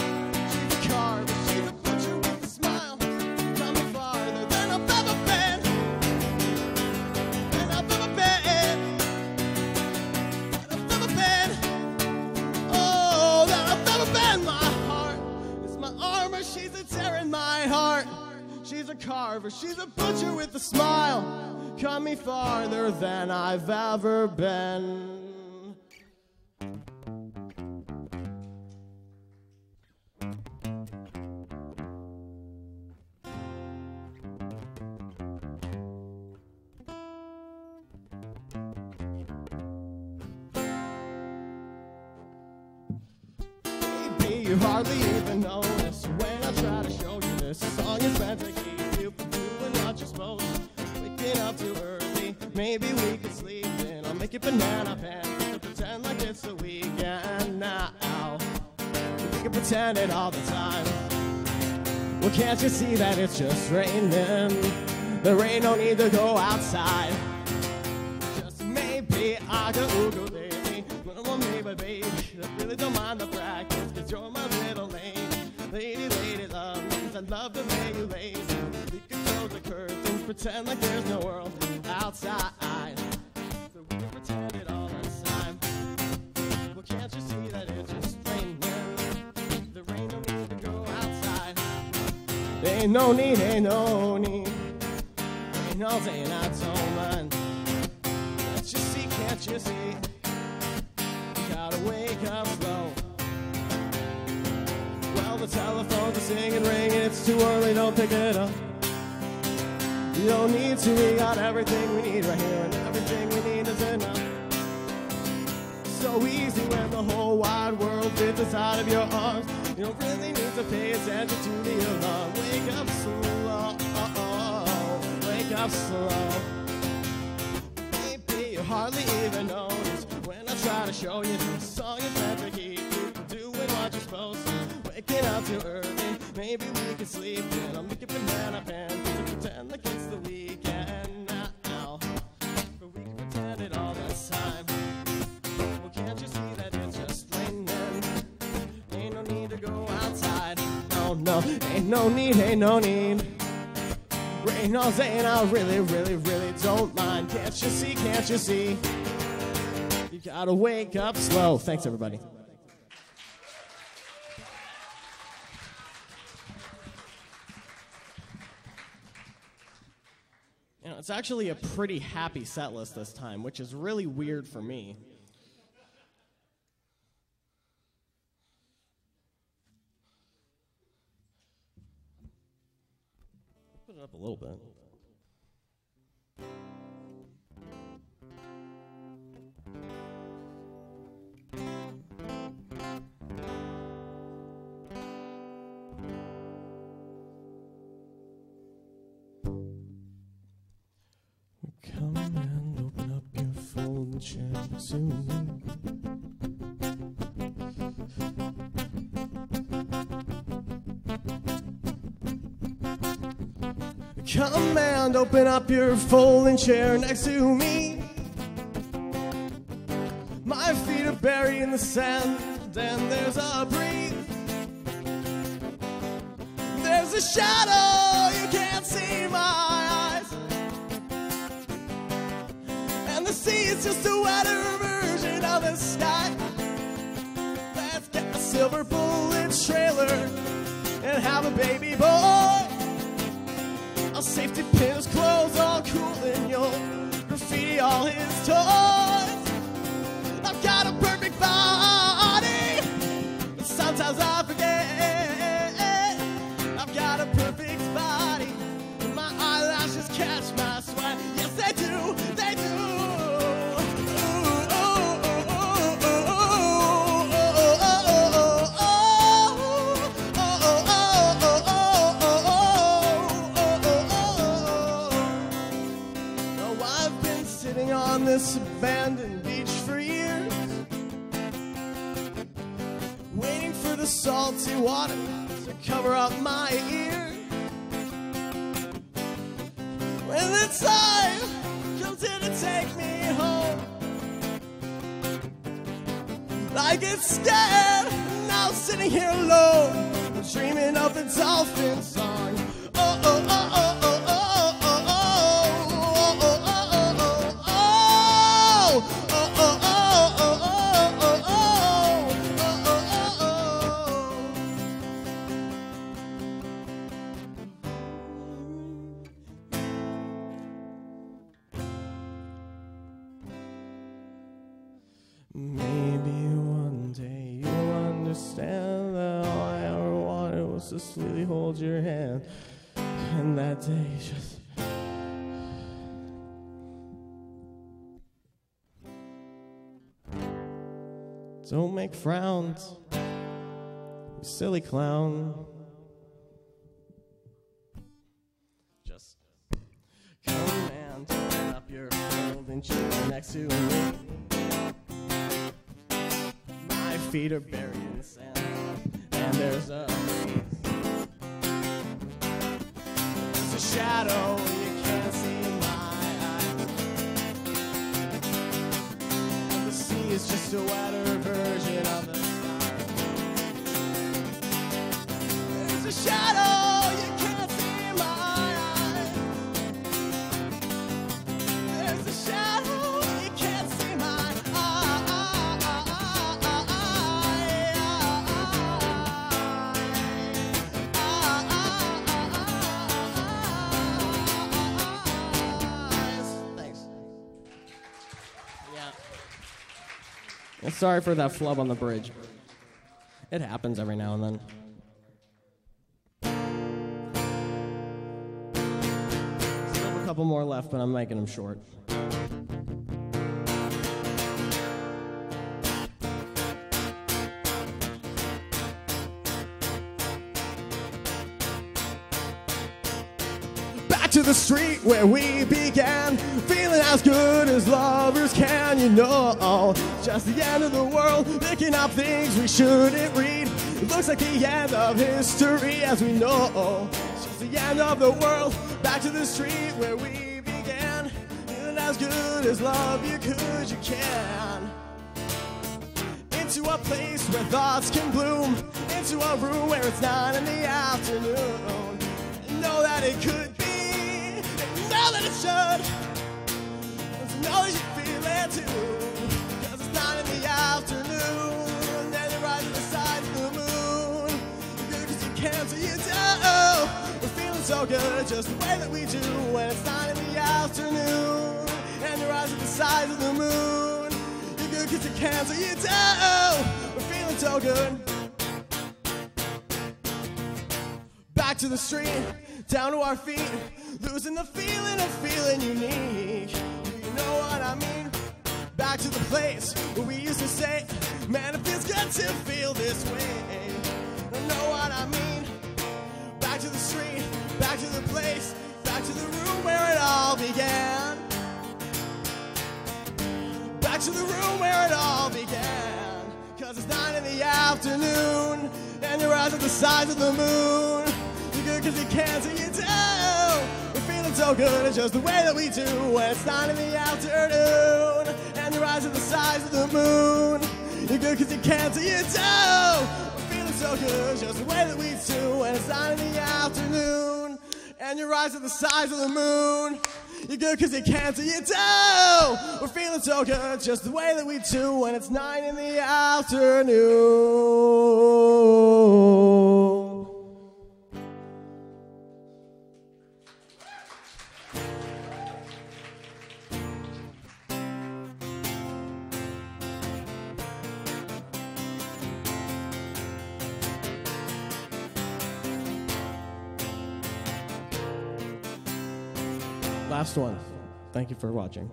She's a car, but she's a butcher with a smile. Come farther than I've ever been. Than I've ever been. Than I've farmer, she's a tear in my heart. She's a carver, she's a butcher with a smile. Cut me farther than I've ever been. You hardly even notice when I try to show you this song is meant to keep you from doing what you're supposed to. Waking up too early, maybe we could sleep in. I'll make you banana pancakes and pretend like it's the weekend now. We can pretend it all the time. Well, can't you see that it's just raining? There ain't no need to go outside. Just maybe I could oogle, baby. Well, maybe, baby, I really don't mind the practice, 'cause you're my little lady, lady love. I love the way you lazy. We can close the curtains, pretend like there's no world outside. So we can pretend it all the time. Well, can't you see that it's just raining? There ain't no need to go outside. Ain't no need, ain't no need. Ain't no day I don't mind. Can't you see, can't you see? Gotta wake up slow. Well, the telephone's singing, ringing. It's too early, don't pick it up. You don't need to, we got everything we need right here, and everything we need is enough. So easy when the whole wide world fits inside of your arms. You don't really need to pay attention to the alarm. Wake up slow, wake up slow. Maybe you hardly even notice when I try to show you this song is meant to keep you from doing what you're supposed to. Waking up too early, maybe we can sleep in. I'll make a banana pancakes and pretend like it's the weekend now. But we can pretend it all this time. Well, can't you see that it's just raining? Ain't no need to go outside. No, no, ain't no need, ain't no need. Rain all day and I really, really, really don't mind. Can't you see, can't you see? You gotta wake up slow. Thanks, everybody. You know, it's actually a pretty happy set list this time, which is really weird for me. Put it up a little bit. Come and open up your folding chair to me. Come and open up your folding chair next to me. My feet are buried in the sand, and there's a breeze. There's a shadow, you can't see my eyes. And the sea is just a wetter version of the sky. Let's get a silver bullet trailer and have a baby boy. A safety pin, his clothes all cool, and you'll graffiti all his toys. I've got a perfect body, but sometimes I forget. I've got a perfect body, and my eyelashes catch my sweat. Yes, they do, they do. On this abandoned beach for years, waiting for the salty water to cover up my ears. When the time comes in to take me home, I get scared, now sitting here alone, dreaming of the dolphin song. Oh, oh, oh, oh, oh, oh. Maybe one day you'll understand that all I ever wanted was to slowly hold your hand. And that day just... Don't make frowns, you silly clown. Just come and turn up your folding chair next to me. My feet are buried in the sand, and there's a shadow you can't see in my eyes. And the sea is just a wetter version of the sky. There's a shadow you can't see in my eyes. There's a shadow you can't see in my Sorry for that flub on the bridge. It happens every now and then. Still have a couple more left, but I'm making them short. To the street where we began, feeling as good as lovers can, you know. Just the end of the world, picking up things we shouldn't read. It looks like the end of history as we know. It's just the end of the world, back to the street where we began, feeling as good as love you could, you can. Into a place where thoughts can bloom, into a room where it's 9 in the afternoon. Know that it could be, know that it should, know you feel it too, cause it's 9 in the afternoon, and you're right to the side of the moon, good cause you can so you do, we're feeling so good just the way that we do, when it's 9 in the afternoon, and your eyes are the size of the moon, you're good cause you can so you do, we're feeling so good. Back to the street, down to our feet, losing the feeling of feeling unique. Do you know what I mean? Back to the place where we used to say, man, it feels good to feel this way. You know what I mean? Back to the street, back to the place, back to the room where it all began. Back to the room where it all began. Cause it's 9 in the afternoon, and your eyes are the size of the moon. Good cause you can so you do. We're feeling so good, it's just the way that we do. When it's 9 in the afternoon, and your eyes are the size of the moon. You're good cause you can so you do. We're feeling so good, it's just the way that we do. When it's 9 in the afternoon, and your eyes are the size of the moon. You're good cause you can so you do. We're feeling so good, just the way that we do. When it's 9 in the afternoon. Last one. Thank you for watching.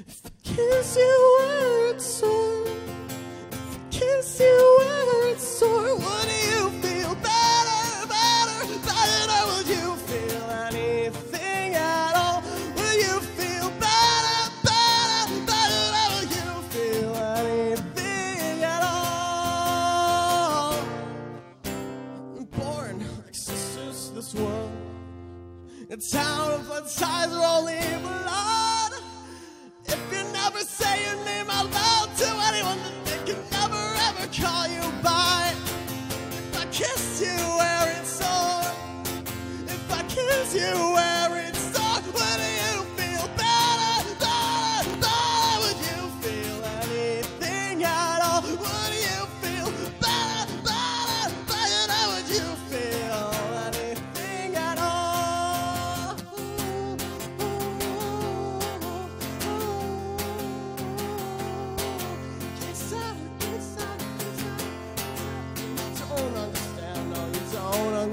If I kiss you where it's sore, if I kiss you where it's sore, would you feel better, better, better? Would you feel anything at all? Would you feel better, better, better? Would you feel anything at all? Born like sisters, this world. A town of blood ties are only blood. If you never say your name out loud to anyone, then they can never ever call you by. If I kiss you where it's sore, if I kiss you where it's sore, would you feel better, better, better? Would you feel anything at all? Would you feel better, better, better? Would you feel anything at all?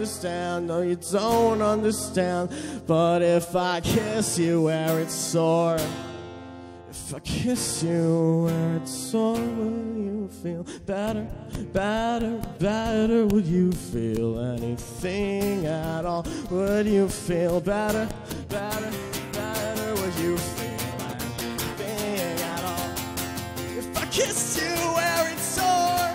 understand, no, you don't understand. But if I kiss you where it's sore, if I kiss you where it's sore, will you feel better, better, better? Would you feel anything at all? Would you feel better, better, better? Would you feel anything at all? If I kiss you where it's sore,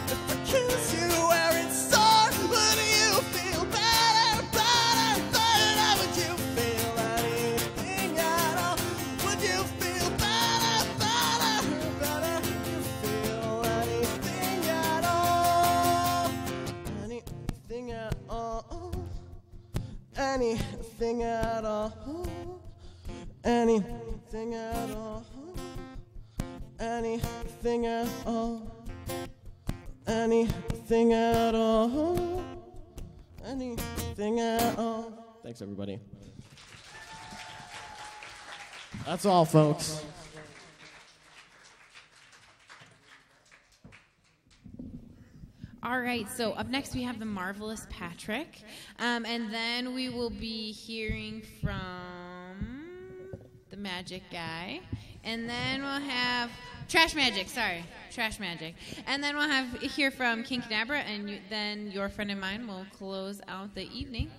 if I kiss you where it's sore, would you feel better, better, better? Would you feel anything at all? Would you feel better, better, better? Would you feel anything at all? Anything at all? Anything at all? Anything at all? Anything at all? Anything at all? Anything at all? Thanks, everybody. That's all, folks. All right, so up next we have the Marvelous Patrick. And then we will be hearing from the Magic Guy. And then we'll have Trash Magic. And then we'll hear from King Canabra, and then Your Friend and Mine will close out the evening.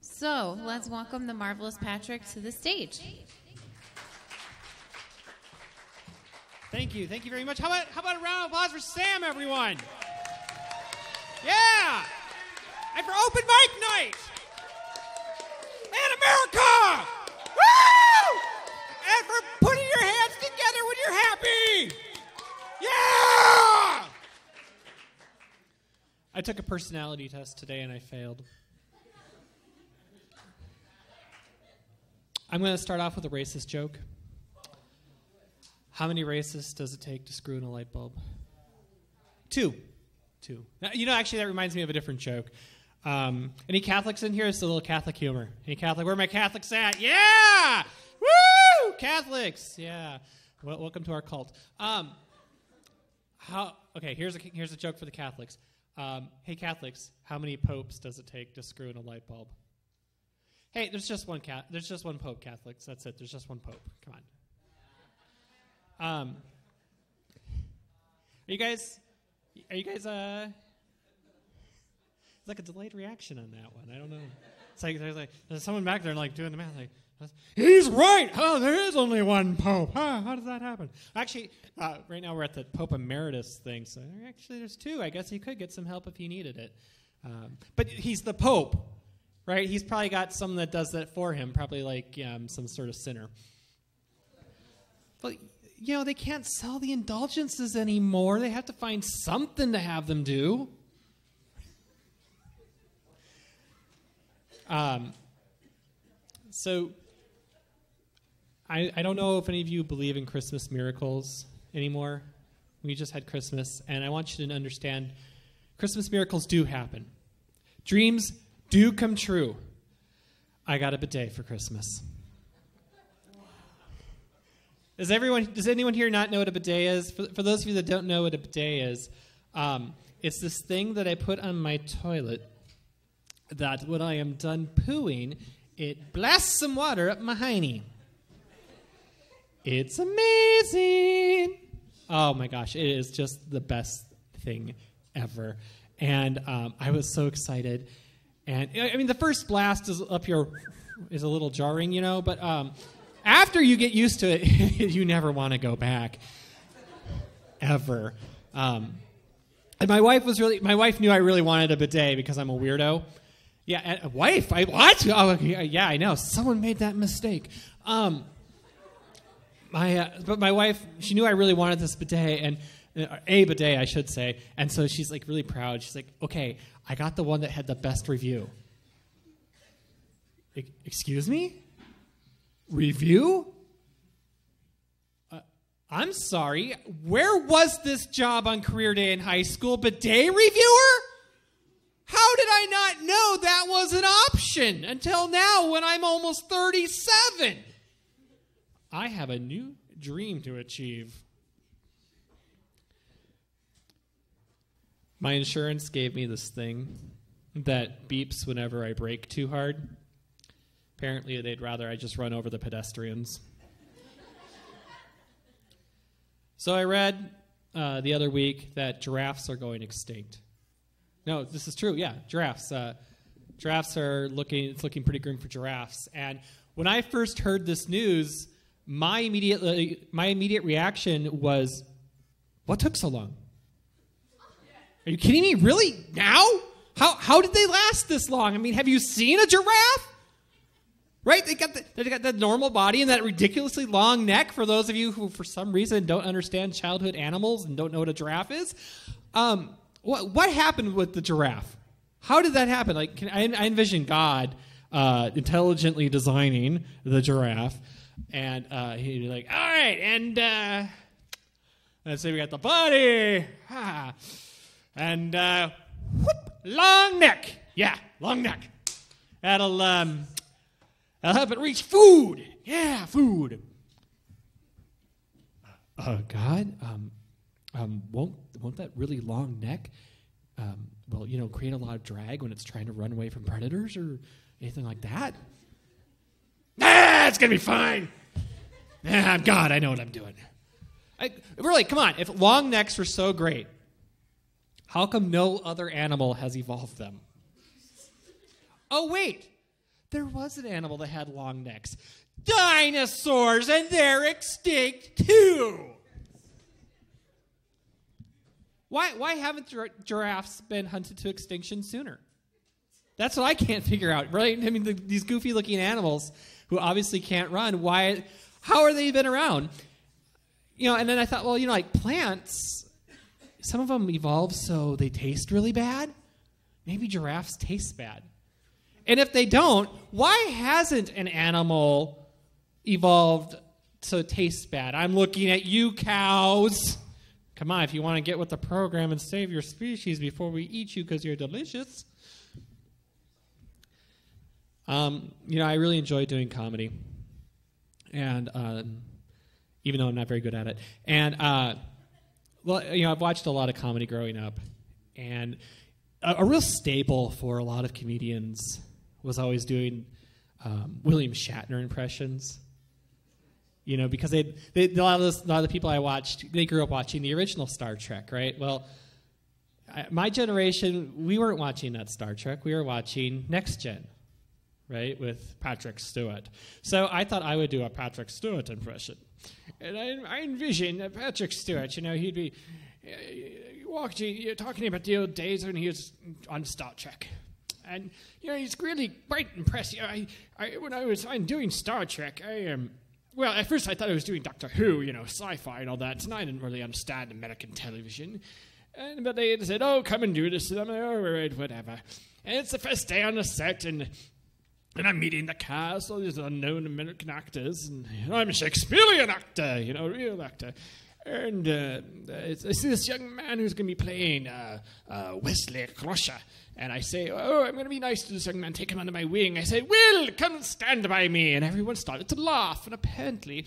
So let's welcome the Marvelous Patrick to the stage. Thank you very much. How about a round of applause for Sam, everyone? Yeah! And for Open Mic Night! And America! Woo! And for putting your hands together when you're happy! Yeah! I took a personality test today and I failed. I'm going to start off with a racist joke. How many racists does it take to screw in a light bulb? Two. Now, actually, that reminds me of a different joke. Any Catholics in here? It's a little Catholic humor. Any Catholic? Where are my Catholics at? Yeah! Woo! Catholics! Yeah. Well, welcome to our cult. Here's a joke for the Catholics. Hey, Catholics, how many popes does it take to screw in a light bulb? Hey, there's just one pope, Catholics. That's it. There's just one pope. Come on. Are you guys? It's like a delayed reaction on that one. I don't know. It's like there's someone back there like doing the math. Like, he's right. Oh, there is only one pope. How does that happen? Actually, right now we're at the Pope Emeritus thing. So actually, there's two. I guess he could get some help if he needed it. But he's the Pope, right? He's probably got someone that does that for him. Probably like some sort of sinner. But they can't sell the indulgences anymore. They have to find something to have them do. So I don't know if any of you believe in Christmas miracles anymore. We just had Christmas, and I want you to understand Christmas miracles do happen. Dreams do come true. I got a bidet for Christmas. Does anyone here not know what a bidet is? For those of you that don't know what a bidet is, it's this thing that I put on my toilet that when I am done pooing, it blasts some water up my hiney. It's amazing. Oh my gosh, it is just the best thing ever. And I was so excited. And I mean, the first blast is up here is a little jarring, but after you get used to it, you never want to go back, ever. And my wife knew I really wanted a bidet because I'm a weirdo. Yeah, a wife? What? Oh, yeah, I know. Someone made that mistake. But my wife, she knew I really wanted this bidet, and a bidet, I should say. And so she's like really proud. She's like, okay, I got the one that had the best review. Excuse me? Review? I'm sorry. Where was this job on career day in high school? Bidet reviewer? How did I not know that was an option until now when I'm almost 37? I have a new dream to achieve. My insurance gave me this thing. that beeps whenever I brake too hard. Apparently, they'd rather I just run over the pedestrians. So I read the other week that giraffes are going extinct. No, this is true. Yeah, giraffes. Giraffes are it's looking pretty grim for giraffes. And when I first heard this news, my immediate reaction was, what took so long? Are you kidding me? Really? Now? How did they last this long? I mean, have you seen a giraffe? Right? They got the normal body and that ridiculously long neck. For those of you who, for some reason, don't understand childhood animals and don't know what a giraffe is, what happened with the giraffe? How did that happen? Like, I envision God intelligently designing the giraffe, and he'd be like, "All right, and let's say we got the body, and whoop, long neck, yeah, long neck. That'll help it reach food, yeah, food." God, won't that really long neck, create a lot of drag when it's trying to run away from predators or anything like that? It's gonna be fine. I'm God, I know what I'm doing. Really, come on. If long necks were so great, how come no other animal has evolved them? Oh, wait. There was an animal that had long necks. Dinosaurs, and they're extinct too. Why haven't giraffes been hunted to extinction sooner? That's what I can't figure out, right? I mean, these goofy-looking animals who obviously can't run, how are they even around? And then I thought, like plants, some of them evolved so they taste really bad. Maybe giraffes taste bad. And if they don't, why hasn't an animal evolved so it tastes bad? I'm looking at you, cows. Come on, if you want to get with the program and save your species before we eat you because you're delicious. I really enjoy doing comedy. And even though I'm not very good at it. And, I've watched a lot of comedy growing up. And a real staple for a lot of comedians was always doing William Shatner impressions. Because a lot of the people I watched, they grew up watching the original Star Trek, right? Well, my generation, we weren't watching that Star Trek. We were watching Next Gen, right, with Patrick Stewart. So I thought I would do a Patrick Stewart impression. And I envisioned Patrick Stewart, he'd be talking about the old days when he was on Star Trek. And, he's really quite impressive. When I was doing Star Trek, well, at first I thought I was doing Doctor Who, sci-fi and all that, and I didn't really understand American television. But they said, "Oh, come and do this." And I'm like, "All right, whatever." And it's the first day on the set, and I'm meeting the cast, all these unknown American actors, and I'm a Shakespearean actor, real actor. And I see this young man who's going to be playing Wesley Crusher. And I say, "Oh, I'm going to be nice to this young man, take him under my wing." I say, "Will, come stand by me." And everyone started to laugh. And apparently,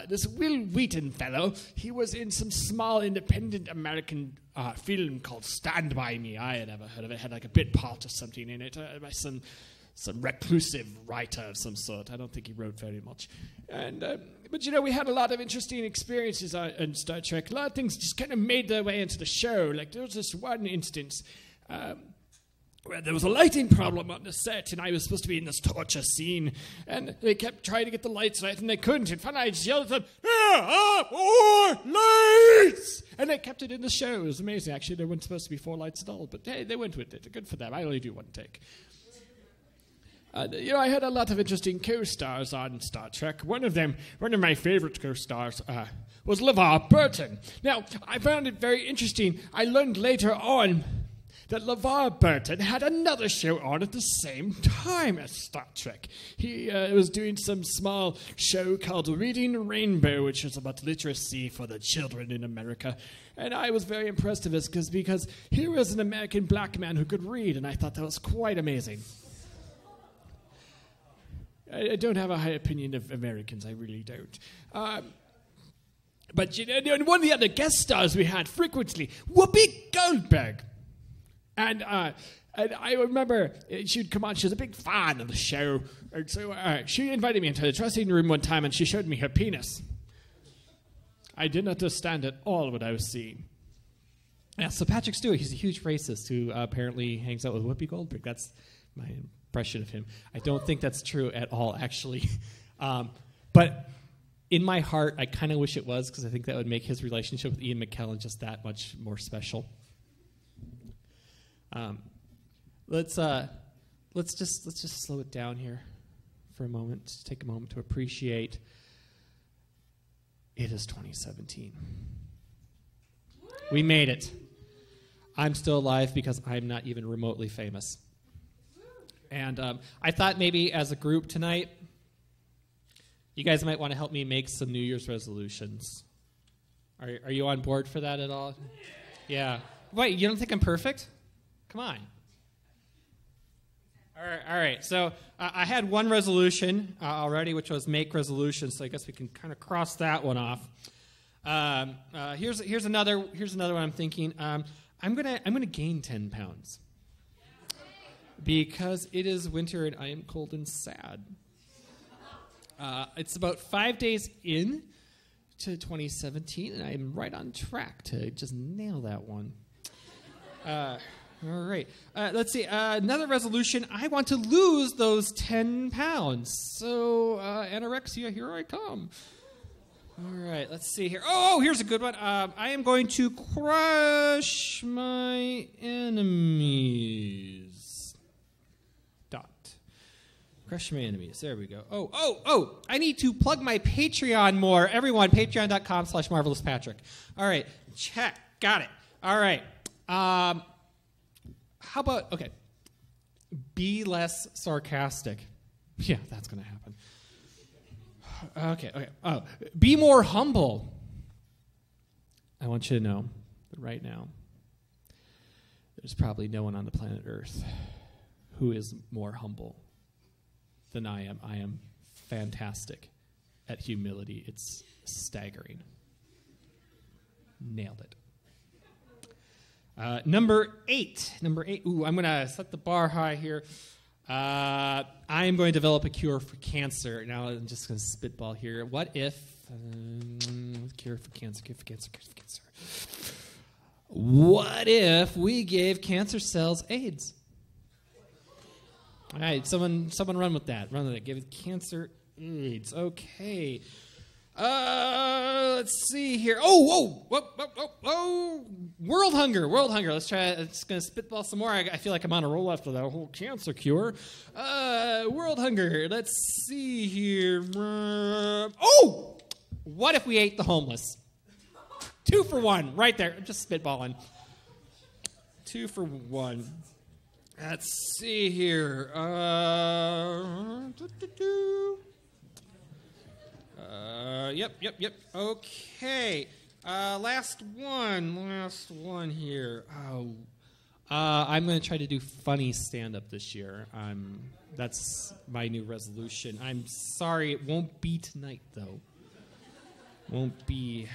this Will Wheaton fellow, he was in some small independent American film called Stand By Me. I had never heard of it. It had like a bit part or something in it by some reclusive writer of some sort. I don't think he wrote very much. And but we had a lot of interesting experiences on Star Trek. A lot of things just kind of made their way into the show. Like there was this one instance where there was a lighting problem on the set, and I was supposed to be in this torture scene, and they kept trying to get the lights right, and they couldn't. And finally, I just yelled at them, "More lights!" And they kept it in the show. It was amazing. Actually, there weren't supposed to be 4 lights at all, but hey, they went with it. Good for them. I only do one take. I had a lot of interesting co-stars on Star Trek. One of my favorite co-stars was LeVar Burton. Now, I found it very interesting. I learned later on that LeVar Burton had another show on at the same time as Star Trek. He was doing some small show called Reading Rainbow, which was about literacy for the children in America. And I was very impressed with this because here was an American black man who could read, and I thought that was quite amazing. I don't have a high opinion of Americans, I really don't. But one of the other guest stars we had frequently, Whoopi Goldberg. And I remember she'd come on. She was a big fan of the show. And so she invited me into the dressing room one time, and she showed me her penis. I didn't understand at all what I was seeing. Yeah, so Patrick Stewart, he's a huge racist who apparently hangs out with Whoopi Goldberg. That's my impression of him. I don't think that's true at all, actually. But in my heart, I kind of wish it was, because I think that would make his relationship with Ian McKellen just that much more special. Let's just slow it down here for a moment. Just take a moment to appreciate. It is 2017. We made it. I'm still alive because I'm not even remotely famous. And I thought maybe as a group tonight, you guys might want to help me make some New Year's resolutions. Are you on board for that at all? Yeah. Wait, you don't think I'm perfect? Come on. All right. So I had one resolution already, which was make resolutions. So I guess we can kind of cross that one off. Here's another one I'm thinking. I'm gonna gain 10 pounds because it is winter and I am cold and sad. It's about 5 days in to 2017, and I'm right on track to just nail that one. All right. Let's see. Another resolution. I want to lose those 10 pounds. So, anorexia, here I come. All right. Let's see here. Oh, here's a good one. I am going to crush my enemies. Crush my enemies. There we go. Oh, I need to plug my Patreon more. Everyone, patreon.com/marvelouspatrick. All right. Check. Got it. All right. How about, okay, be less sarcastic. Yeah, that's going to happen. Okay. Oh, be more humble. I want you to know that right now, there's probably no one on the planet Earth who is more humble than I am. I am fantastic at humility. It's staggering. Nailed it. Number eight. Ooh, I'm going to set the bar high here. I am going to develop a cure for cancer. Now I'm just going to spitball here. What if... cure for cancer. What if we gave cancer cells AIDS? All right, someone run with that. Give it cancer AIDS. Okay. Let's see here. Whoa. World hunger. Let's try it. It's going to spitball some more. I feel like I'm on a roll after that whole cancer cure. World hunger. Let's see here. What if we ate the homeless? 2 for 1, right there. I'm just spitballing. 2 for 1. Let's see here. Yep. Okay. Last one here. I'm going to try to do funny stand-up this year. That's my new resolution. I'm sorry, it won't be tonight, though. Won't be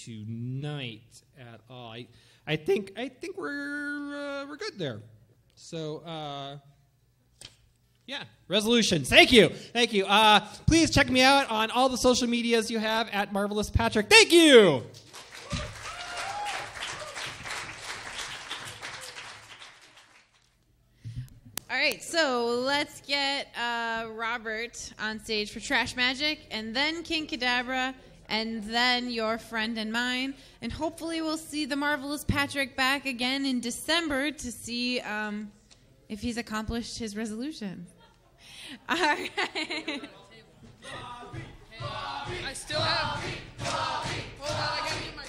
tonight at all. I think we're good there. So, yeah, resolutions. Thank you. Please check me out on all the social medias you have at Marvelous Patrick. Thank you. All right, so let's get Robert on stage for Trash Magic, and then King Kadabra, and then your friend and mine. And hopefully we'll see the Marvelous Patrick back again in December to see if he's accomplished his resolution. All right. I still have... Hold on, I gotta get my...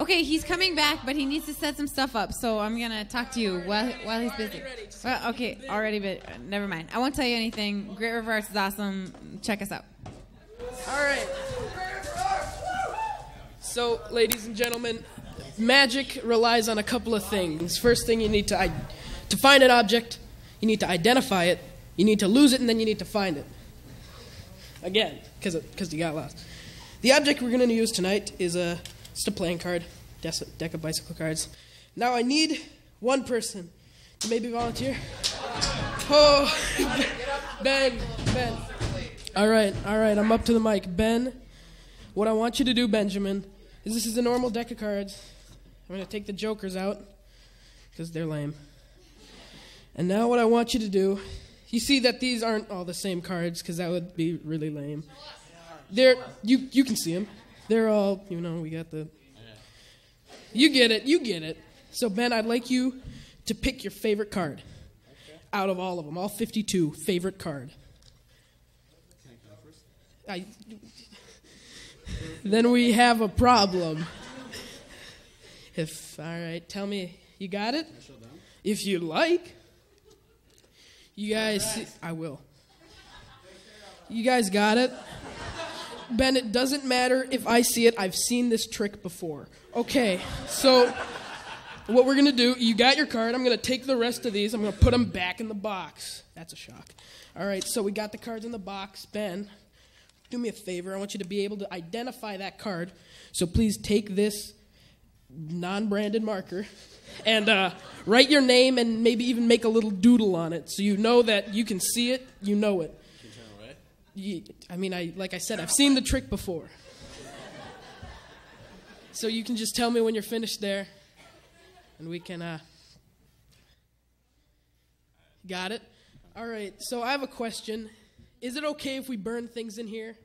Okay, he's coming back, but he needs to set some stuff up, so I'm going to talk to you while he's busy. Okay, already, but never mind. I won't tell you anything. Great River Arts is awesome. Check us out. All right. So, ladies and gentlemen, magic relies on a couple of things. First thing, you need to find an object, you need to identify it, you need to lose it, and then you need to find it. again, because you got lost. The object we're going to use tonight is just a playing card, deck of bicycle cards. Now I need one person to maybe volunteer. Oh, Ben. All right, I'm up to the mic. Ben, what I want you to do, Benjamin, is this is a normal deck of cards. I'm going to take the jokers out because they're lame. And now what I want you to do, you see that these aren't all the same cards because that would be really lame. You can see them. They're all, we got the... You get it. So, Ben, I'd like you to pick your favorite card out of all of them, all 52, favorite card. Then we have a problem. All right, tell me, you got it? If you like. You guys, I will. You guys got it? Ben, it doesn't matter if I see it. I've seen this trick before. Okay, so what we're going to do, you got your card. I'm going to take the rest of these. I'm going to put them back in the box. That's a shock. All right, so we got the cards in the box. Ben, do me a favor. I want you to be able to identify that card. So please take this non-branded marker and write your name and maybe even make a little doodle on it so you know that you can see it, you know it. Can you turn away? Like I said, I've seen the trick before. So you can just tell me when you're finished there, and we can, got it? All right, so I have a question. Is it okay if we burn things in here?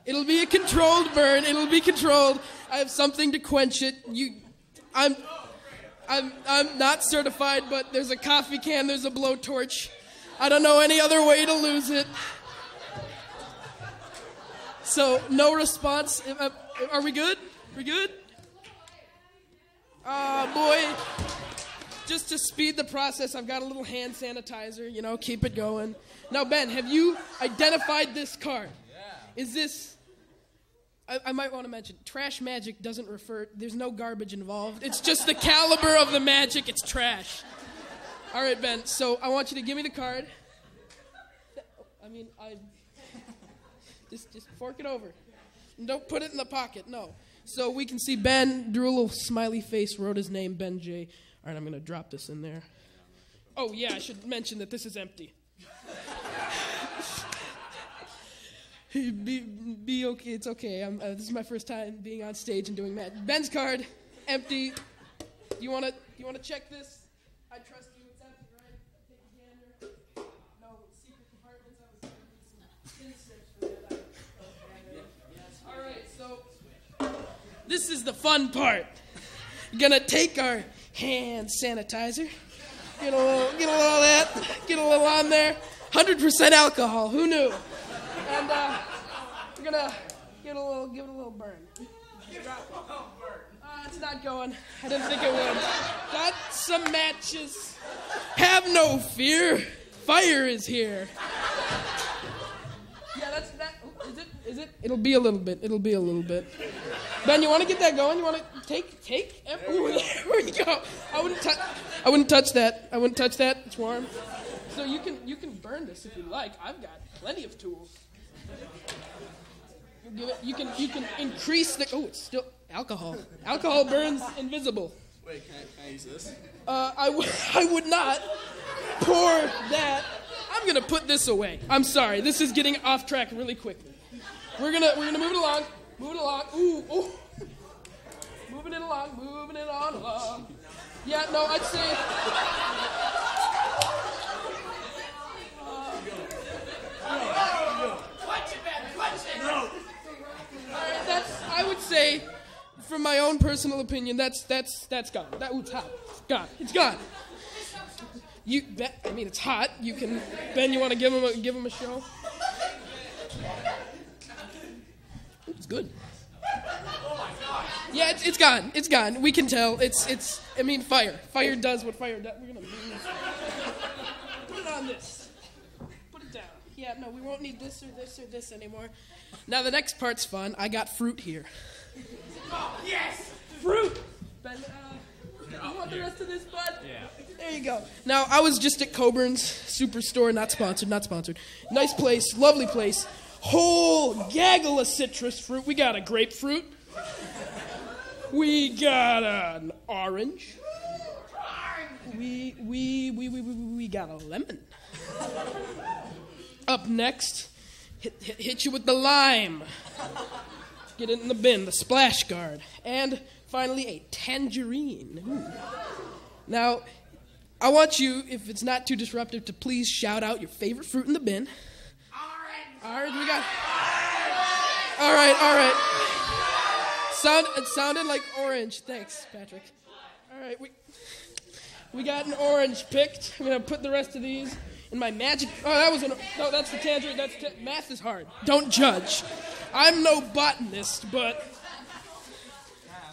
It'll be a controlled burn. It'll be controlled. I have something to quench it. I'm not certified, but there's a coffee can, there's a blowtorch. I don't know any other way to lose it. So, no response. Are we good? We good? Boy. Just to speed the process, I've got a little hand sanitizer, keep it going. Now, Ben, have you identified this card? Yeah. Is this... I might want to mention, trash magic doesn't refer... There's no garbage involved. It's just the caliber of the magic. It's trash. All right, Ben, so I want you to give me the card. Just fork it over. And don't put it in the pocket, no. So we can see Ben drew a little smiley face, wrote his name, Ben J. All right, I'm going to drop this in there. Oh, yeah, I should mention that this is empty. Be okay, it's okay. This is my first time being on stage and doing that. Ben's card, empty. You want to check this? I trust you. It's empty, right? Take a gander. No secret compartments. I was some pin strips for that. All right, so this is the fun part. We're gonna take our hand sanitizer. Get a little of that. Get a little on there. 100% alcohol. Who knew? And we're gonna give it a little burn. It's not going. I didn't think it would. Got some matches. Have no fear. Fire is here. Yeah, that's that. Is it? It'll be a little bit. Ben, you want to get that going? You want to take? Ooh, there we go. I wouldn't touch that. It's warm. So you can burn this if you like. I've got plenty of tools. You can increase the... Oh, it's still alcohol. Alcohol burns invisible. Wait, can I use this? I would not pour that. I'm gonna put this away. I'm sorry. This is getting off track really quickly. We're gonna move it along. Ooh. Moving it on along. Yeah, no, I'd say. No. I would say, from my own personal opinion, that's gone. It's hot. It's gone. It's hot. You can, Ben. You want to give him a show? It's good. Yeah, it's gone. It's gone. We can tell. Fire. Fire does what fire does. We're gonna put it on this. Put it down. Yeah, no, we won't need this or this or this anymore. Now the next part's fun. I got fruit here. Oh, yes! Fruit! Ben, you want the rest of this, bud? Yeah. There you go. Now, I was just at Coburn's Superstore, not sponsored. Nice place, lovely place. whole gaggle of citrus fruit. We got a grapefruit. We got an orange. We got a lemon. Up next, hit you with the lime. Get it in the bin, the splash guard. And finally, a tangerine. Ooh. Now, I want you, if it's not too disruptive, to please shout out your favorite fruit in the bin. Orange, we got... All right. It sounded like orange. Thanks, Patrick. All right, we got an orange picked. I'm going to put the rest of these in my magic... No, that's the tangerine. Math is hard. Don't judge. I'm no botanist, but...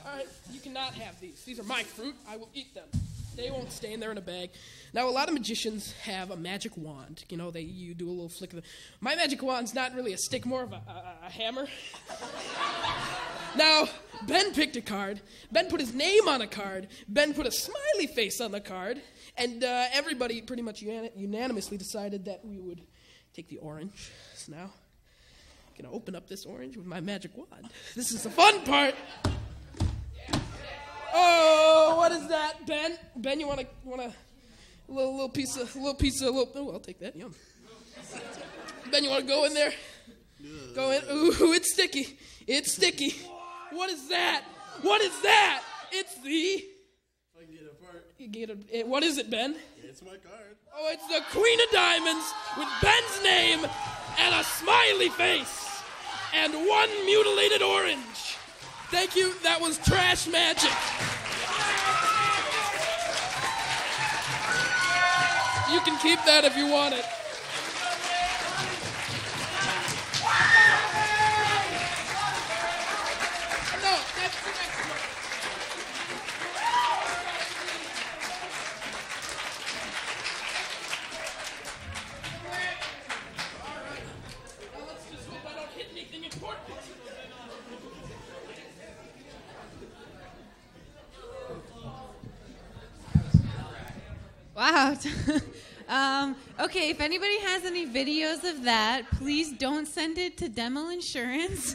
All right, you cannot have these. These are my fruit. I will eat them. They won't stay in there in a bag. Now, a lot of magicians have a magic wand. You know, you do a little flick of it. My magic wand's not really a stick, more of a hammer. Now, Ben picked a card. Ben put his name on a card. Ben put a smiley face on the card. And everybody pretty much unanimously decided that we would take the orange. So now, I'm going to open up this orange with my magic wand. This is the fun part. Oh, what is that, Ben? Ben, you want a little piece of. Oh, I'll take that. Yum. Ben, you want to go in there? Go in. Ooh, it's sticky. It's sticky. What is that? It's the. If I can get a part. What is it, Ben? It's my card. Oh, it's the Queen of Diamonds with Ben's name and a smiley face and one mutilated orange. Thank you. That was trash magic. You can keep that if you want it. No, that's the next one. All right. Now let's just hope I don't hit anything important. Wow. Okay, if anybody has any videos of that, please don't send it to Demo Insurance.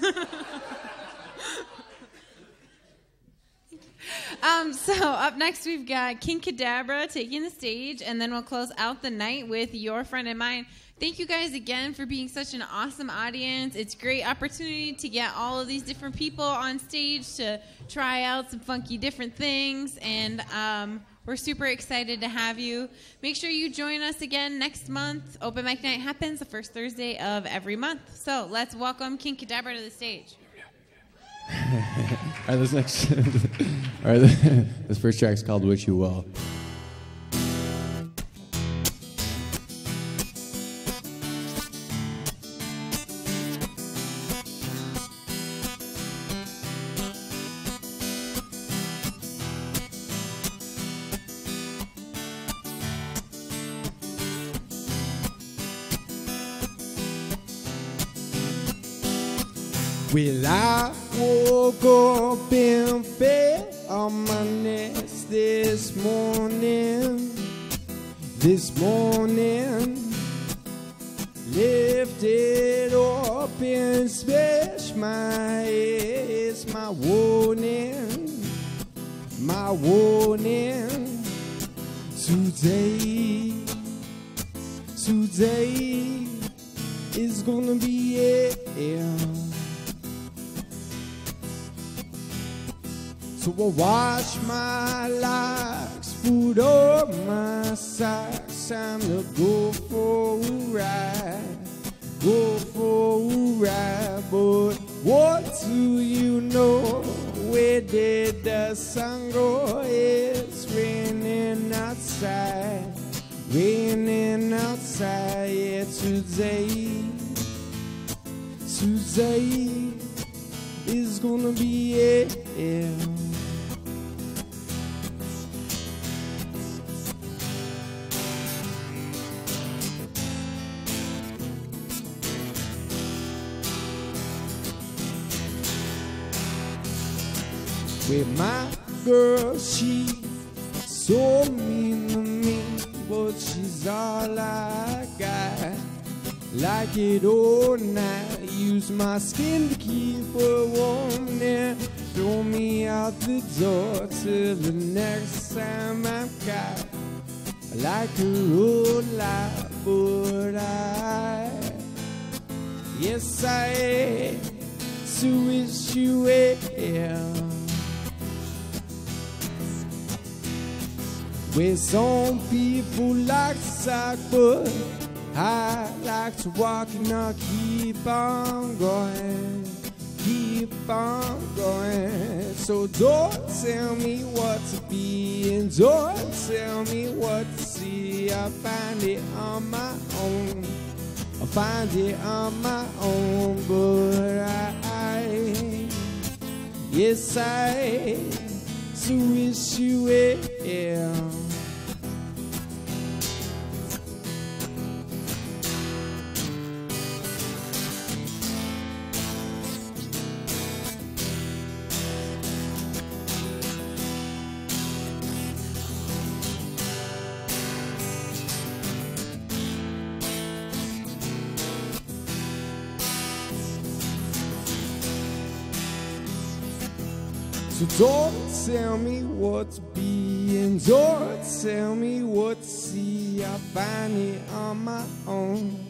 So up next we've got King Kadabra taking the stage, and then we'll close out the night with Your Friend and Mine. Thank you guys again for being such an awesome audience. It's a great opportunity to get all of these different people on stage to try out some funky different things, and we're super excited to have you. Make sure you join us again next month. Open Mic Night happens the first Thursday of every month. So let's welcome King Kadabra to the stage. All right, this first track's called Wish You Well. Well, I woke up and fell on my nest this morning. Lifted up and smashed my head. It's my warning. Today is gonna be it. So I wash my locks, put on my socks, time to go for a ride. But what do you know? Where did the sun go? It's raining outside. Yeah, today is gonna be it. With my girl, she so mean to me, but she's all I got. Like it or not, use my skin to keep her warm. Then throw me out the door till the next time I'm caught. I like her old life, but yes, I so wish you well. Where some people like to suck, but I like to walk and not keep on going, keep on going. So don't tell me what to be and don't tell me what to see. I find it on my own, I find it on my own. But yes, I so wish you well. So don't tell me what to be and don't tell me what to see. I find it on my own,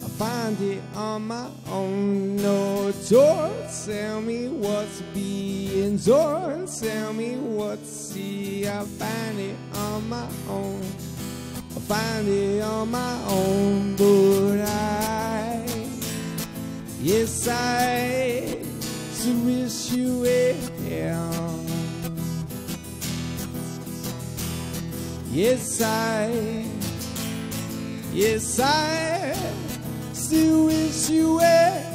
I find it on my own. No, don't tell me what to be and don't tell me what to see. I find it on my own, I find it on my own. But yes, I so wish you well. Yes, I still wish you well.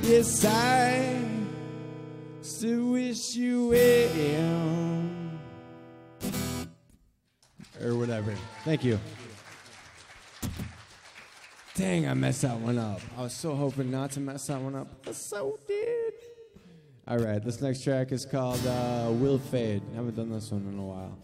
Yes, I still wish you well. Or whatever. Thank you. Dang, I messed that one up. I was so hoping not to mess that one up. I so did. All right, this next track is called Will Fade. I haven't done this one in a while.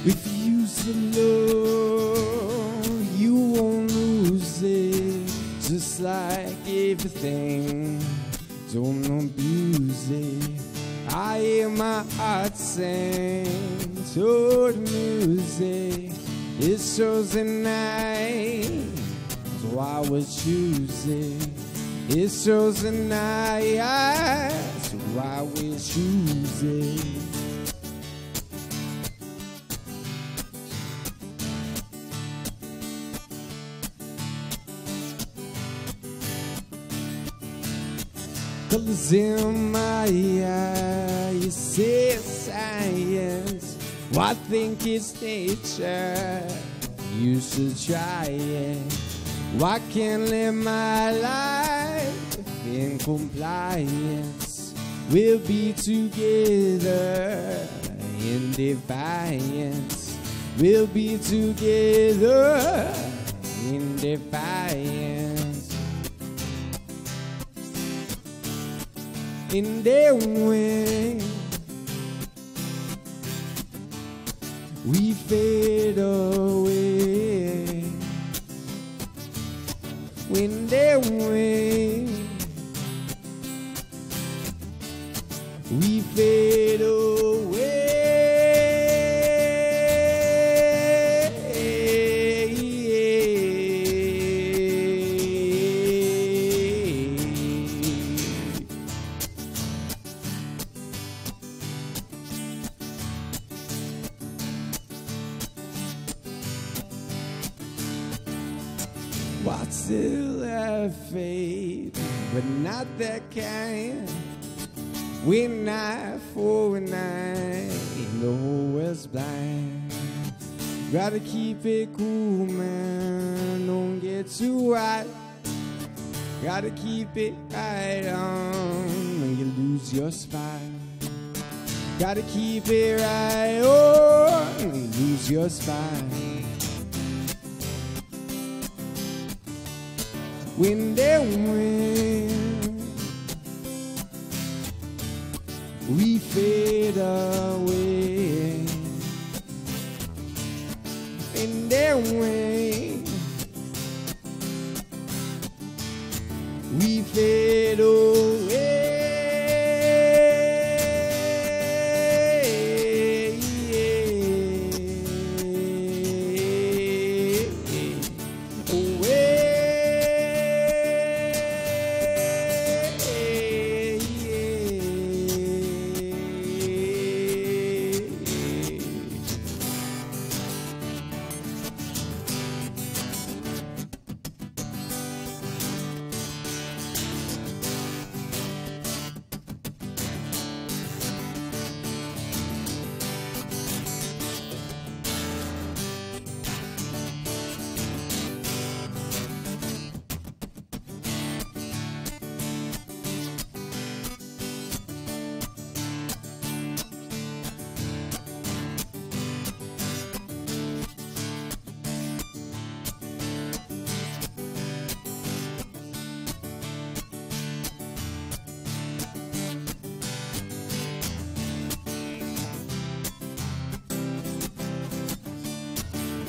If you use the love, you won't lose it. Just like everything, don't abuse it. I hear my heart sing to the music. It shows the night, so I would choose it. It shows the night, so I would choose it. Colors in my eyes, you say science. Well, I think it's nature, you should try it. Why can't live my life in compliance? We'll be together in defiance. We'll be together in defiance. In their way, we fade away. In their way, we fade away. What still have faith, but not that kind. When night for a night, the whole world's blind. Gotta keep it cool, man, don't get too hot. Gotta keep it right on, when you lose your spot. Gotta keep it right on, when you lose your spot. When they win, we fade away. In their way, we fade away.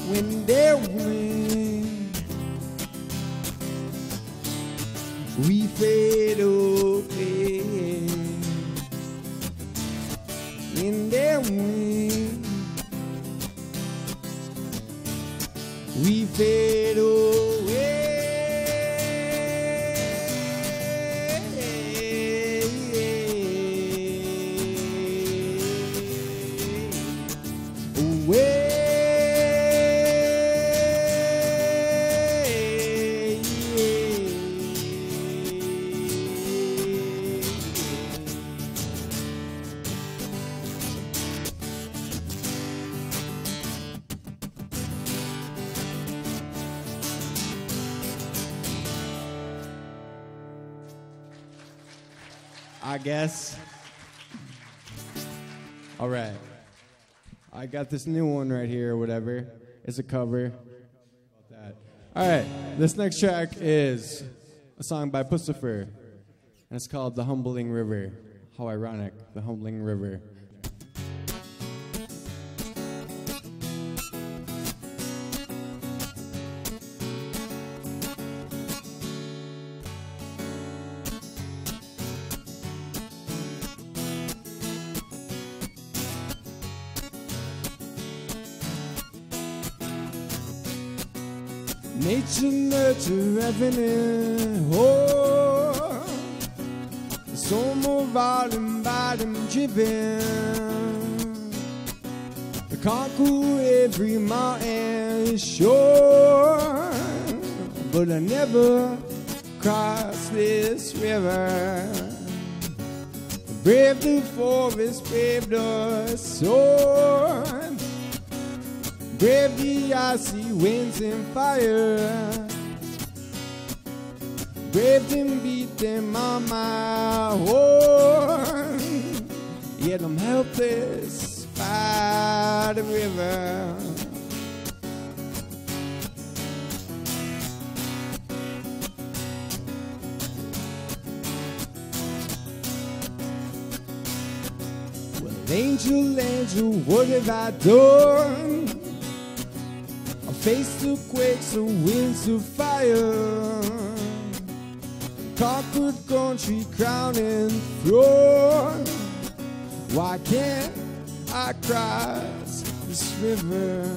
When they win, we fade away. When they win, we fade away. Away. I guess. All right. I got this new one right here or whatever. It's a cover. All right. This next track is a song by Pussifer. And it's called The Humbling River. How ironic. The Humbling River. Nature, nurture, revenue, oh, so more bottom, driven. To conquer every mountain shore, but I never crossed this river. Brave the forest, brave the sword. Brave the icy winds and fire. Brave them, beat them on my horn. Yet I'm helpless by the river. Well, angel, angel, what have I done? Face the quakes, the winds of fire. Conquered country, crown and throne. Why can't I cross this river?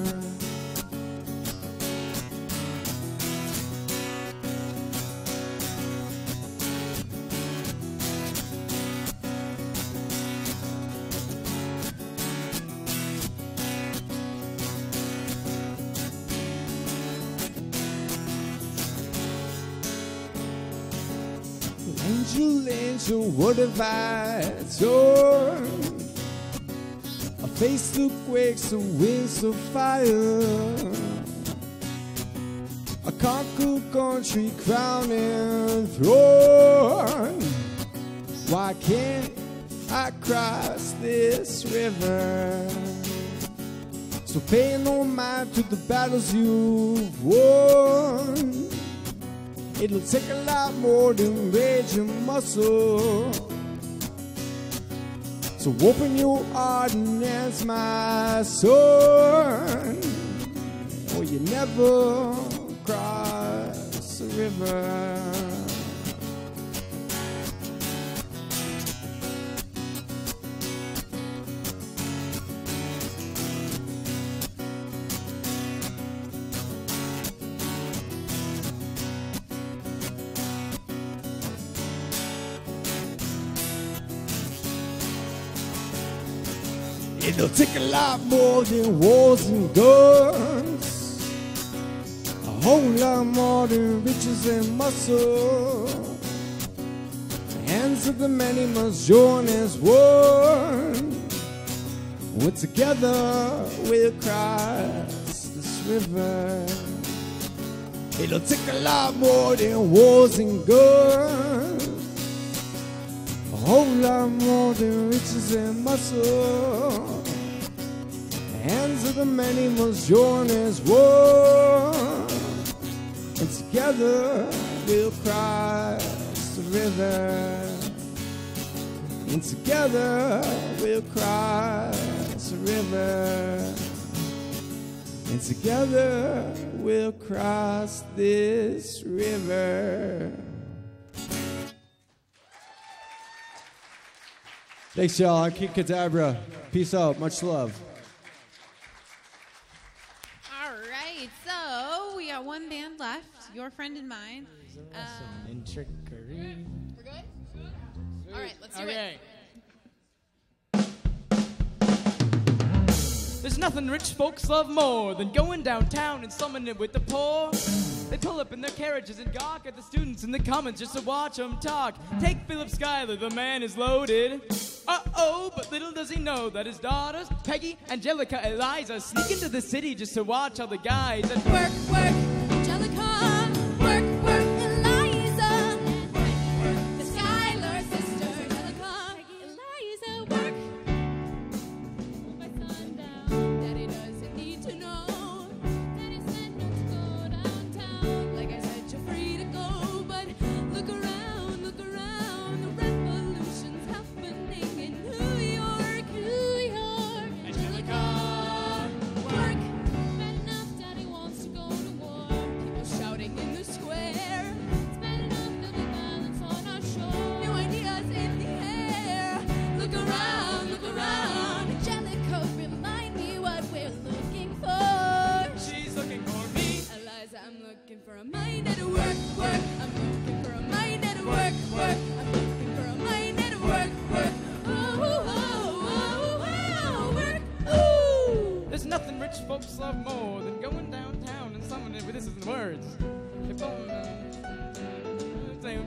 little angel, what have I done? A face that quakes, the wings of fire. A conquered country, crown and throne. Why can't I cross this river? So pay no mind to the battles you've won. It'll take a lot more than rage and muscle. So open your heart and answer my son, or you never cross the river. It'll take a lot more than wars and guns, a whole lot more than riches and muscle. The hands of the many must join as one. We're together, we'll cross this river. It'll take a lot more than wars and guns, a whole lot more than riches and muscle. The hands of the many must join as one, and together we'll cross the river. And together we'll cross the river. And together we'll cross this river. Thanks, y'all. I'm King Kadabra. Peace out. Much love. All right, so we got one band left, your friend and mine. In trickery. We're good? All right, let's do it. There's nothing rich folks love more than going downtown and slumming it with the poor. They pull up in their carriages and gawk at the students in the commons just to watch them talk. Take Philip Schuyler, the man is loaded. Uh-oh, but little does he know that his daughters, Peggy, Angelica, Eliza, sneak into the city just to watch all the guys at Work, work, Angelica. Work, work, Eliza. The Schuyler sister, Angelica. Eliza, work. My son down. Daddy doesn't need to know. Daddy said not to go downtown. Like I said, you're free to go, but look around, look around. The revolution's happening in New York, New York. Angelica, work. Bad enough, Daddy wants to go to war. People shouting in the square. It's bad enough that the violence on our shore. New ideas in the air. Look around, look around. Angelica, remind me what we're looking for. she's looking for me. Eliza, I'm looking for a mind that'll work, work. I'm looking for a mind that'll work, work. I'm looking for a mind that'll work, work. Oh, oh, oh, oh, work. Ooh. There's nothing rich folks love more than going downtown and slumming it with this is the words.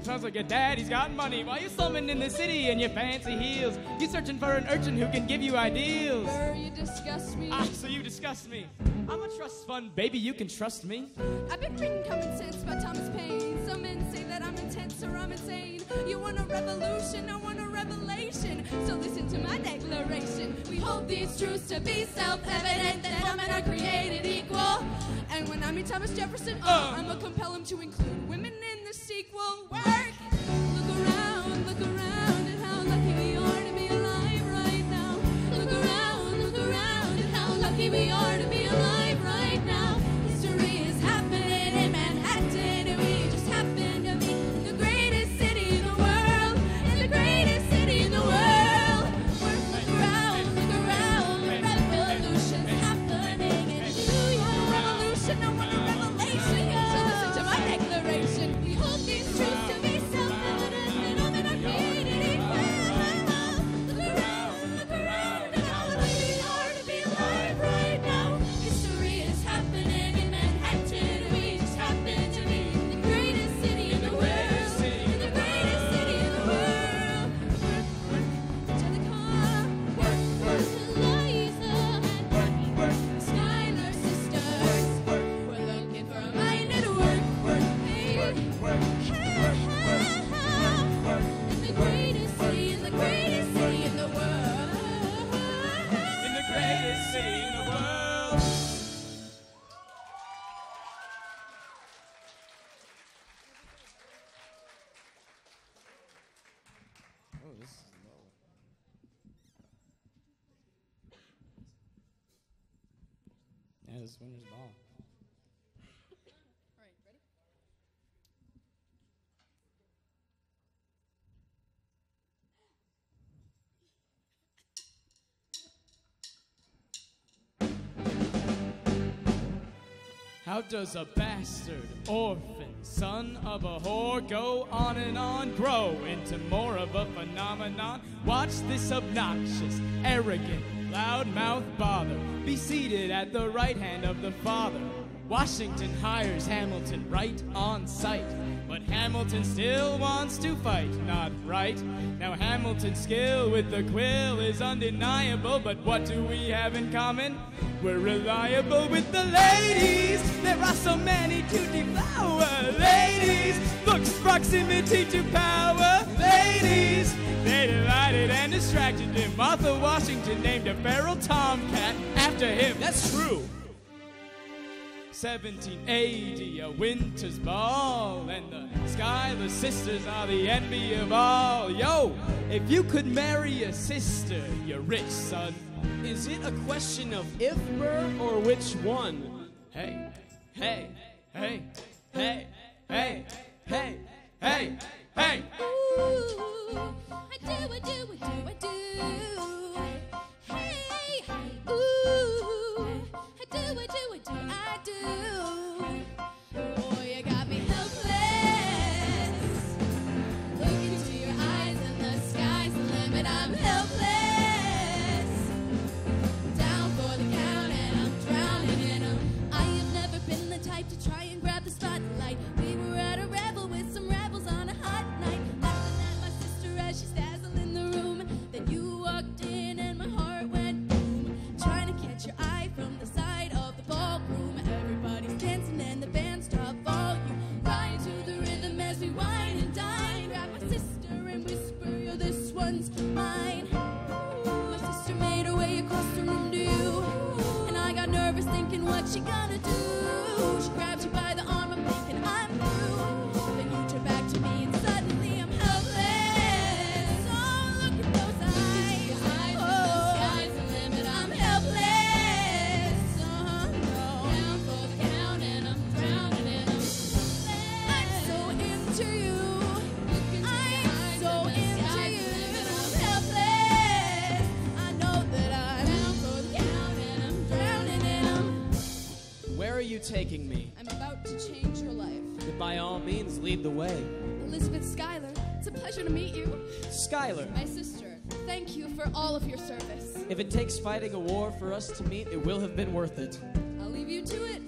Sounds like your daddy's got money while you're slumming in the city in your fancy heels. You're searching for an urchin who can give you ideals. You disgust me. Ah, so you disgust me. I'm a trust fund, baby, you can trust me. I've been reading Common Sense by Thomas Paine. Some men say that I'm intense or I'm insane. You want a revolution, I want a revelation. So listen to my declaration. We hold these truths to be self-evident, that all men are created equal. And when I meet Thomas Jefferson, I'ma compel him to include women in the sequel. Work! Look around at how lucky we are to be alive right now. Look around at how lucky we are to be alive right now. History is happening in Manhattan, and we just happen to be in the greatest city in the world. In the greatest city in the world. Look around, the revolution's happening in New York. Revolution, I want a revelation. So listen to my declaration. We hold these truths to be winner's ball. All right, ready? How does a bastard, orphan, son of a whore go on and on, grow into more of a phenomenon? Watch this obnoxious, arrogant, loudmouth bother be seated at the right hand of the father. Washington hires Hamilton right on sight, but Hamilton still wants to fight, not right. Now Hamilton's skill with the quill is undeniable, but what do we have in common? We're reliable with the ladies. There are so many to devour. Ladies, looks, proximity to power. Ladies, they delighted and distracted him. Martha Washington named a feral tomcat after him. That's true. 1780, a winter's ball, and the Schuyler sisters are the envy of all. Yo, if you could marry a sister, you're rich, son. Is it a question of if, Burr, or which one? Hey, hey, hey, hey, hey, hey, hey, hey. Ooh, I do. Hey, hey, ooh, I do. Boy, you got me helpless. Look into your eyes and the sky's the limit. I'm helpless. Down for the count and I'm drowning in 'em. I have never been the type to try and grab the spotlight. We were at a revel with some rebels on a hot night, laughing at my sister as she's dazzled in the room. Then you walked in and my heart went boom, trying to catch your eye from the side of the ballroom. Everybody's dancing and the band stopped volume, right to the rhythm as we wine and dine. Grab my sister and whisper, yo, this one's mine. My sister made her way across the room to you, and I got nervous thinking, what's she gonna do? She grabs you by the arm, I'm thinking I'm through. Then you turn back to me and suddenly I'm helpless. Oh, look at those eyes. Oh, the sky's the limit. I'm helpless. Down for the count and I'm drowning in 'em. I'm so into you. I'm so into you. I'm helpless. I know that I'm down for the count and I'm drowning in 'em. Where are you taking me? I'm about to change your life. Then by all means, lead the way. Elizabeth Schuyler, it's a pleasure to meet you. Schuyler, My sister, thank you for all of your service. if it takes fighting a war for us to meet, it will have been worth it. I'll leave you to it.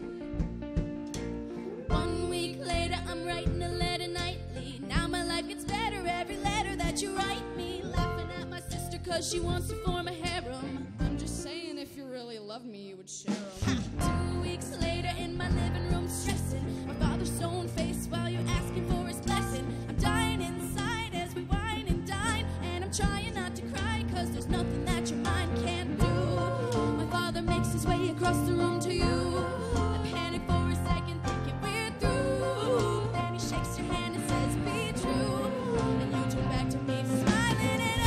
1 week later, I'm writing a letter nightly. Now my life gets better every letter that you write me. Laughing at my sister cause she wants to form a harem. I'm just saying if you really love me, you would share 'em. 2 weeks later, in my living room, stressing. My father's stone face while you're asking for his blessing. I'm dying inside as we wine and dine, and I'm trying not to cry cause there's nothing that your mind can't do. My father makes his way across the room to you. I panic for a second thinking we're through. Then he shakes your hand and says be true. And you turn back to me smiling and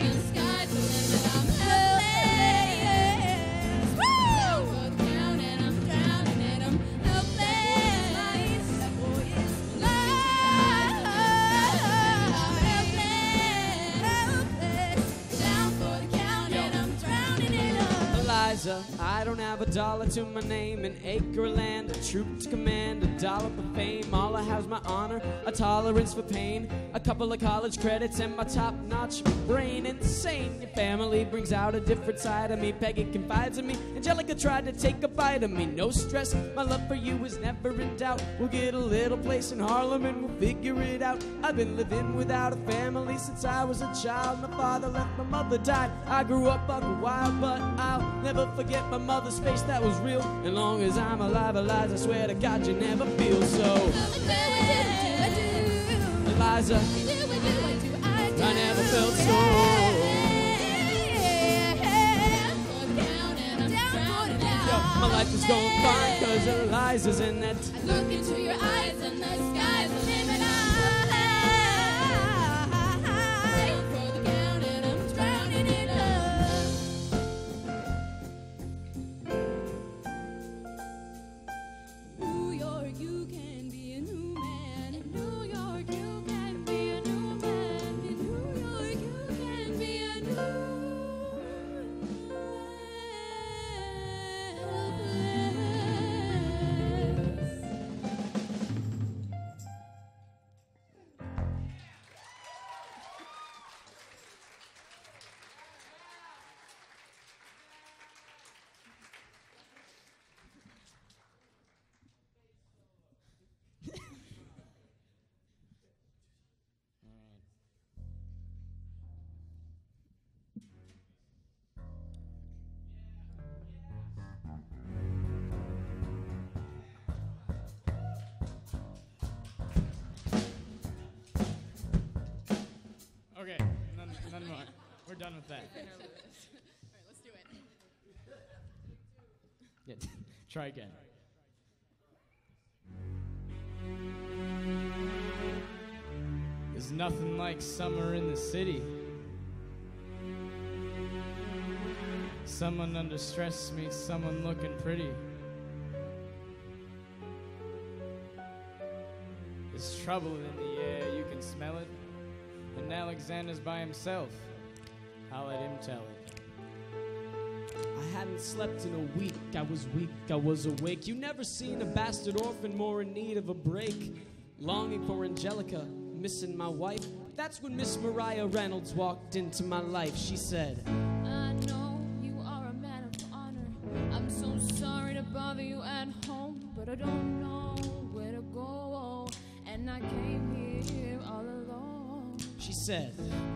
the sky's the limit. I'm helpless. Woo! For the count and I'm drowning and I'm helpless. That boy is alive. Helpless. Down for the count and I'm drowning in 'em. Eliza, I don't have a dollar to my name, an acre of land, a troop to command, a dollop of fame. All I have's my honor, a tolerance for pain, a couple of college credits, and my top-notch brain. Insane, your family brings out a different side of me. Peggy confides in me, Angelica tried to take a bite of me. No stress, my love for you is never in doubt. We'll get a little place in Harlem and we'll figure it out. I've been living without a family since I was a child. My father left, my mother died. I grew up buck wild, but I'll never forget my mother's face, that was real. As long as I'm alive, Eliza, I swear to God you never feel so. Eliza, I never felt so. My life is going fine cause Eliza's in it. I look into your eyes and the sky's the limit. Down for the count and I'm drowning in love. We're done with that. All right, let's do it. Yeah, try again. There's nothing like summer in the city. Someone under stress meets someone looking pretty. There's trouble in the air, you can smell it. And Alexander's by himself. I'll let him tell it. I hadn't slept in a week. I was weak, I was awake. You never seen a bastard orphan more in need of a break. Longing for Angelica, missing my wife. That's when Miss Mariah Reynolds walked into my life. She said, I know you are a man of honor. I'm so sorry to bother you at home, but I don't know where to go. And I came here all alone. She said,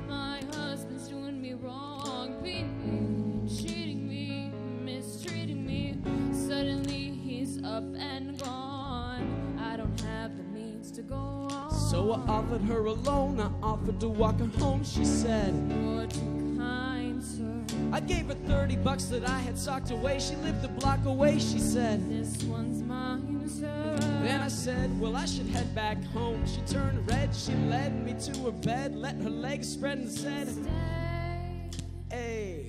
my husband's doing me wrong, beating me, cheating me, mistreating me. Suddenly he's up and gone. I don't have the means to go on. so I offered her a loan. I offered to walk her home. She said, you're too kind, sir. I gave her $30 that I had socked away. She lived a block away. She said, this one's mine, sir. Then I said, well, I should head back home. She turned red. She led me to her bed, let her legs spread and said, Stay, hey.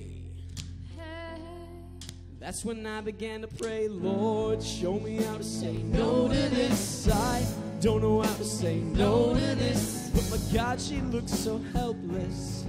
hey. That's when I began to pray, Lord, show me how to say no to this. I don't know how to say no to this. But my God, she looks so helpless.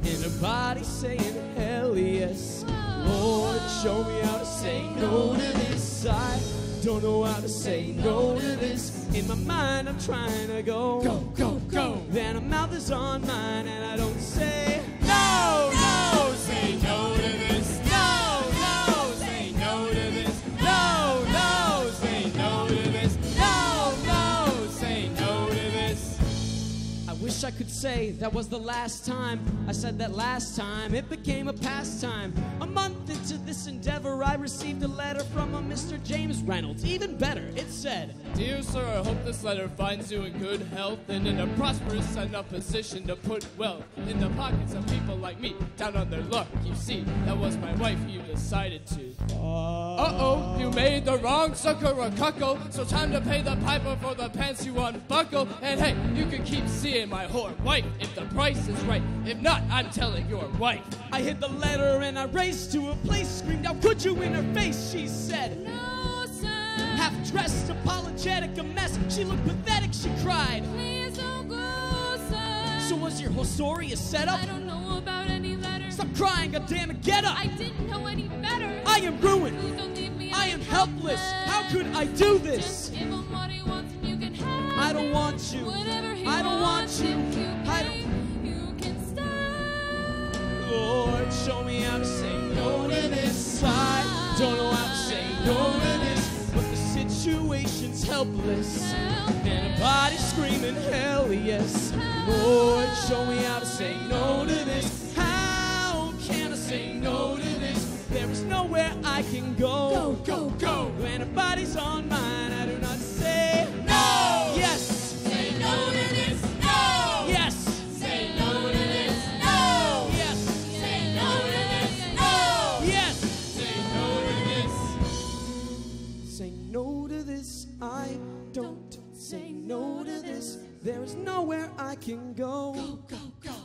In her body saying, hell yes. Lord, show me how to say no to this. I don't know how to say no to this. In my mind, I'm trying to go, go, go, go. Then her mouth is on mine, and I don't say no, no, say no to this. No, no, say no to this. No, no, say no to this. No, no, say no to this. I wish I could say that was the last time I said that last time. It became a pastime. A month into this endeavor, I received a letter from a Mr. James Reynolds. Even better, it said, Dear sir, I hope this letter finds you in good health and in a prosperous enough position to put wealth in the pockets of people like me, down on their luck. You see, that was my wife you decided to. Uh-oh, you made the wrong sucker a cuckold, so time to pay the piper for the pants you unbuckle. And hey, you can keep seeing my whore wife if the price is right. If not, I'm telling your wife. I hid the letter and I raced to a place, screamed out, could you in her face? She said, No, sir. Half-dressed, apologetic, a mess. She looked pathetic, she cried. Please don't go, sir. So was your whole story a setup? I don't know about any letters. Stop crying, goddammit, get up! I didn't know any better. I am ruined. Please don't leave me. I am helpless. How could I do this? Just give him what he wants and you can have I don't want you. whatever he I don't want wants. you. If you I pay, you can stay. Lord, show me how to say no to this. I don't know how to say no to this, but the situation's helpless. And a body screaming, hell yes. Lord, show me how to say no to this. How can I say no to this? There is nowhere I can go. Go, go, go. When a body's on mine, I do not say no. Yes. Say no to this. No. Yes. Say no to this. No. Yes. Say no to this. No. Yes. Say no to this. Say no to this. I don't say no to this. There is nowhere I can go. Go, go, go.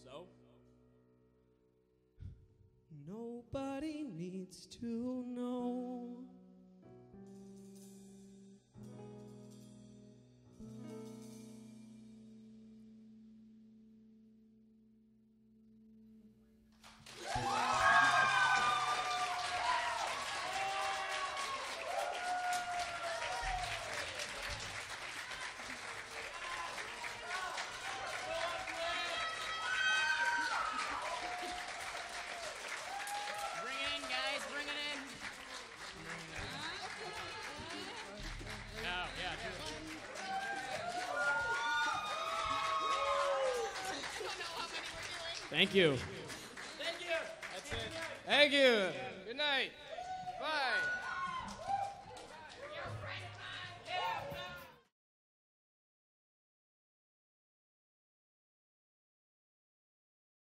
So? Nobody needs to know. Bring it in, guys. Bring it in. Oh, yeah. Thank you. Thank you. That's it. Thank you. Good night. Bye.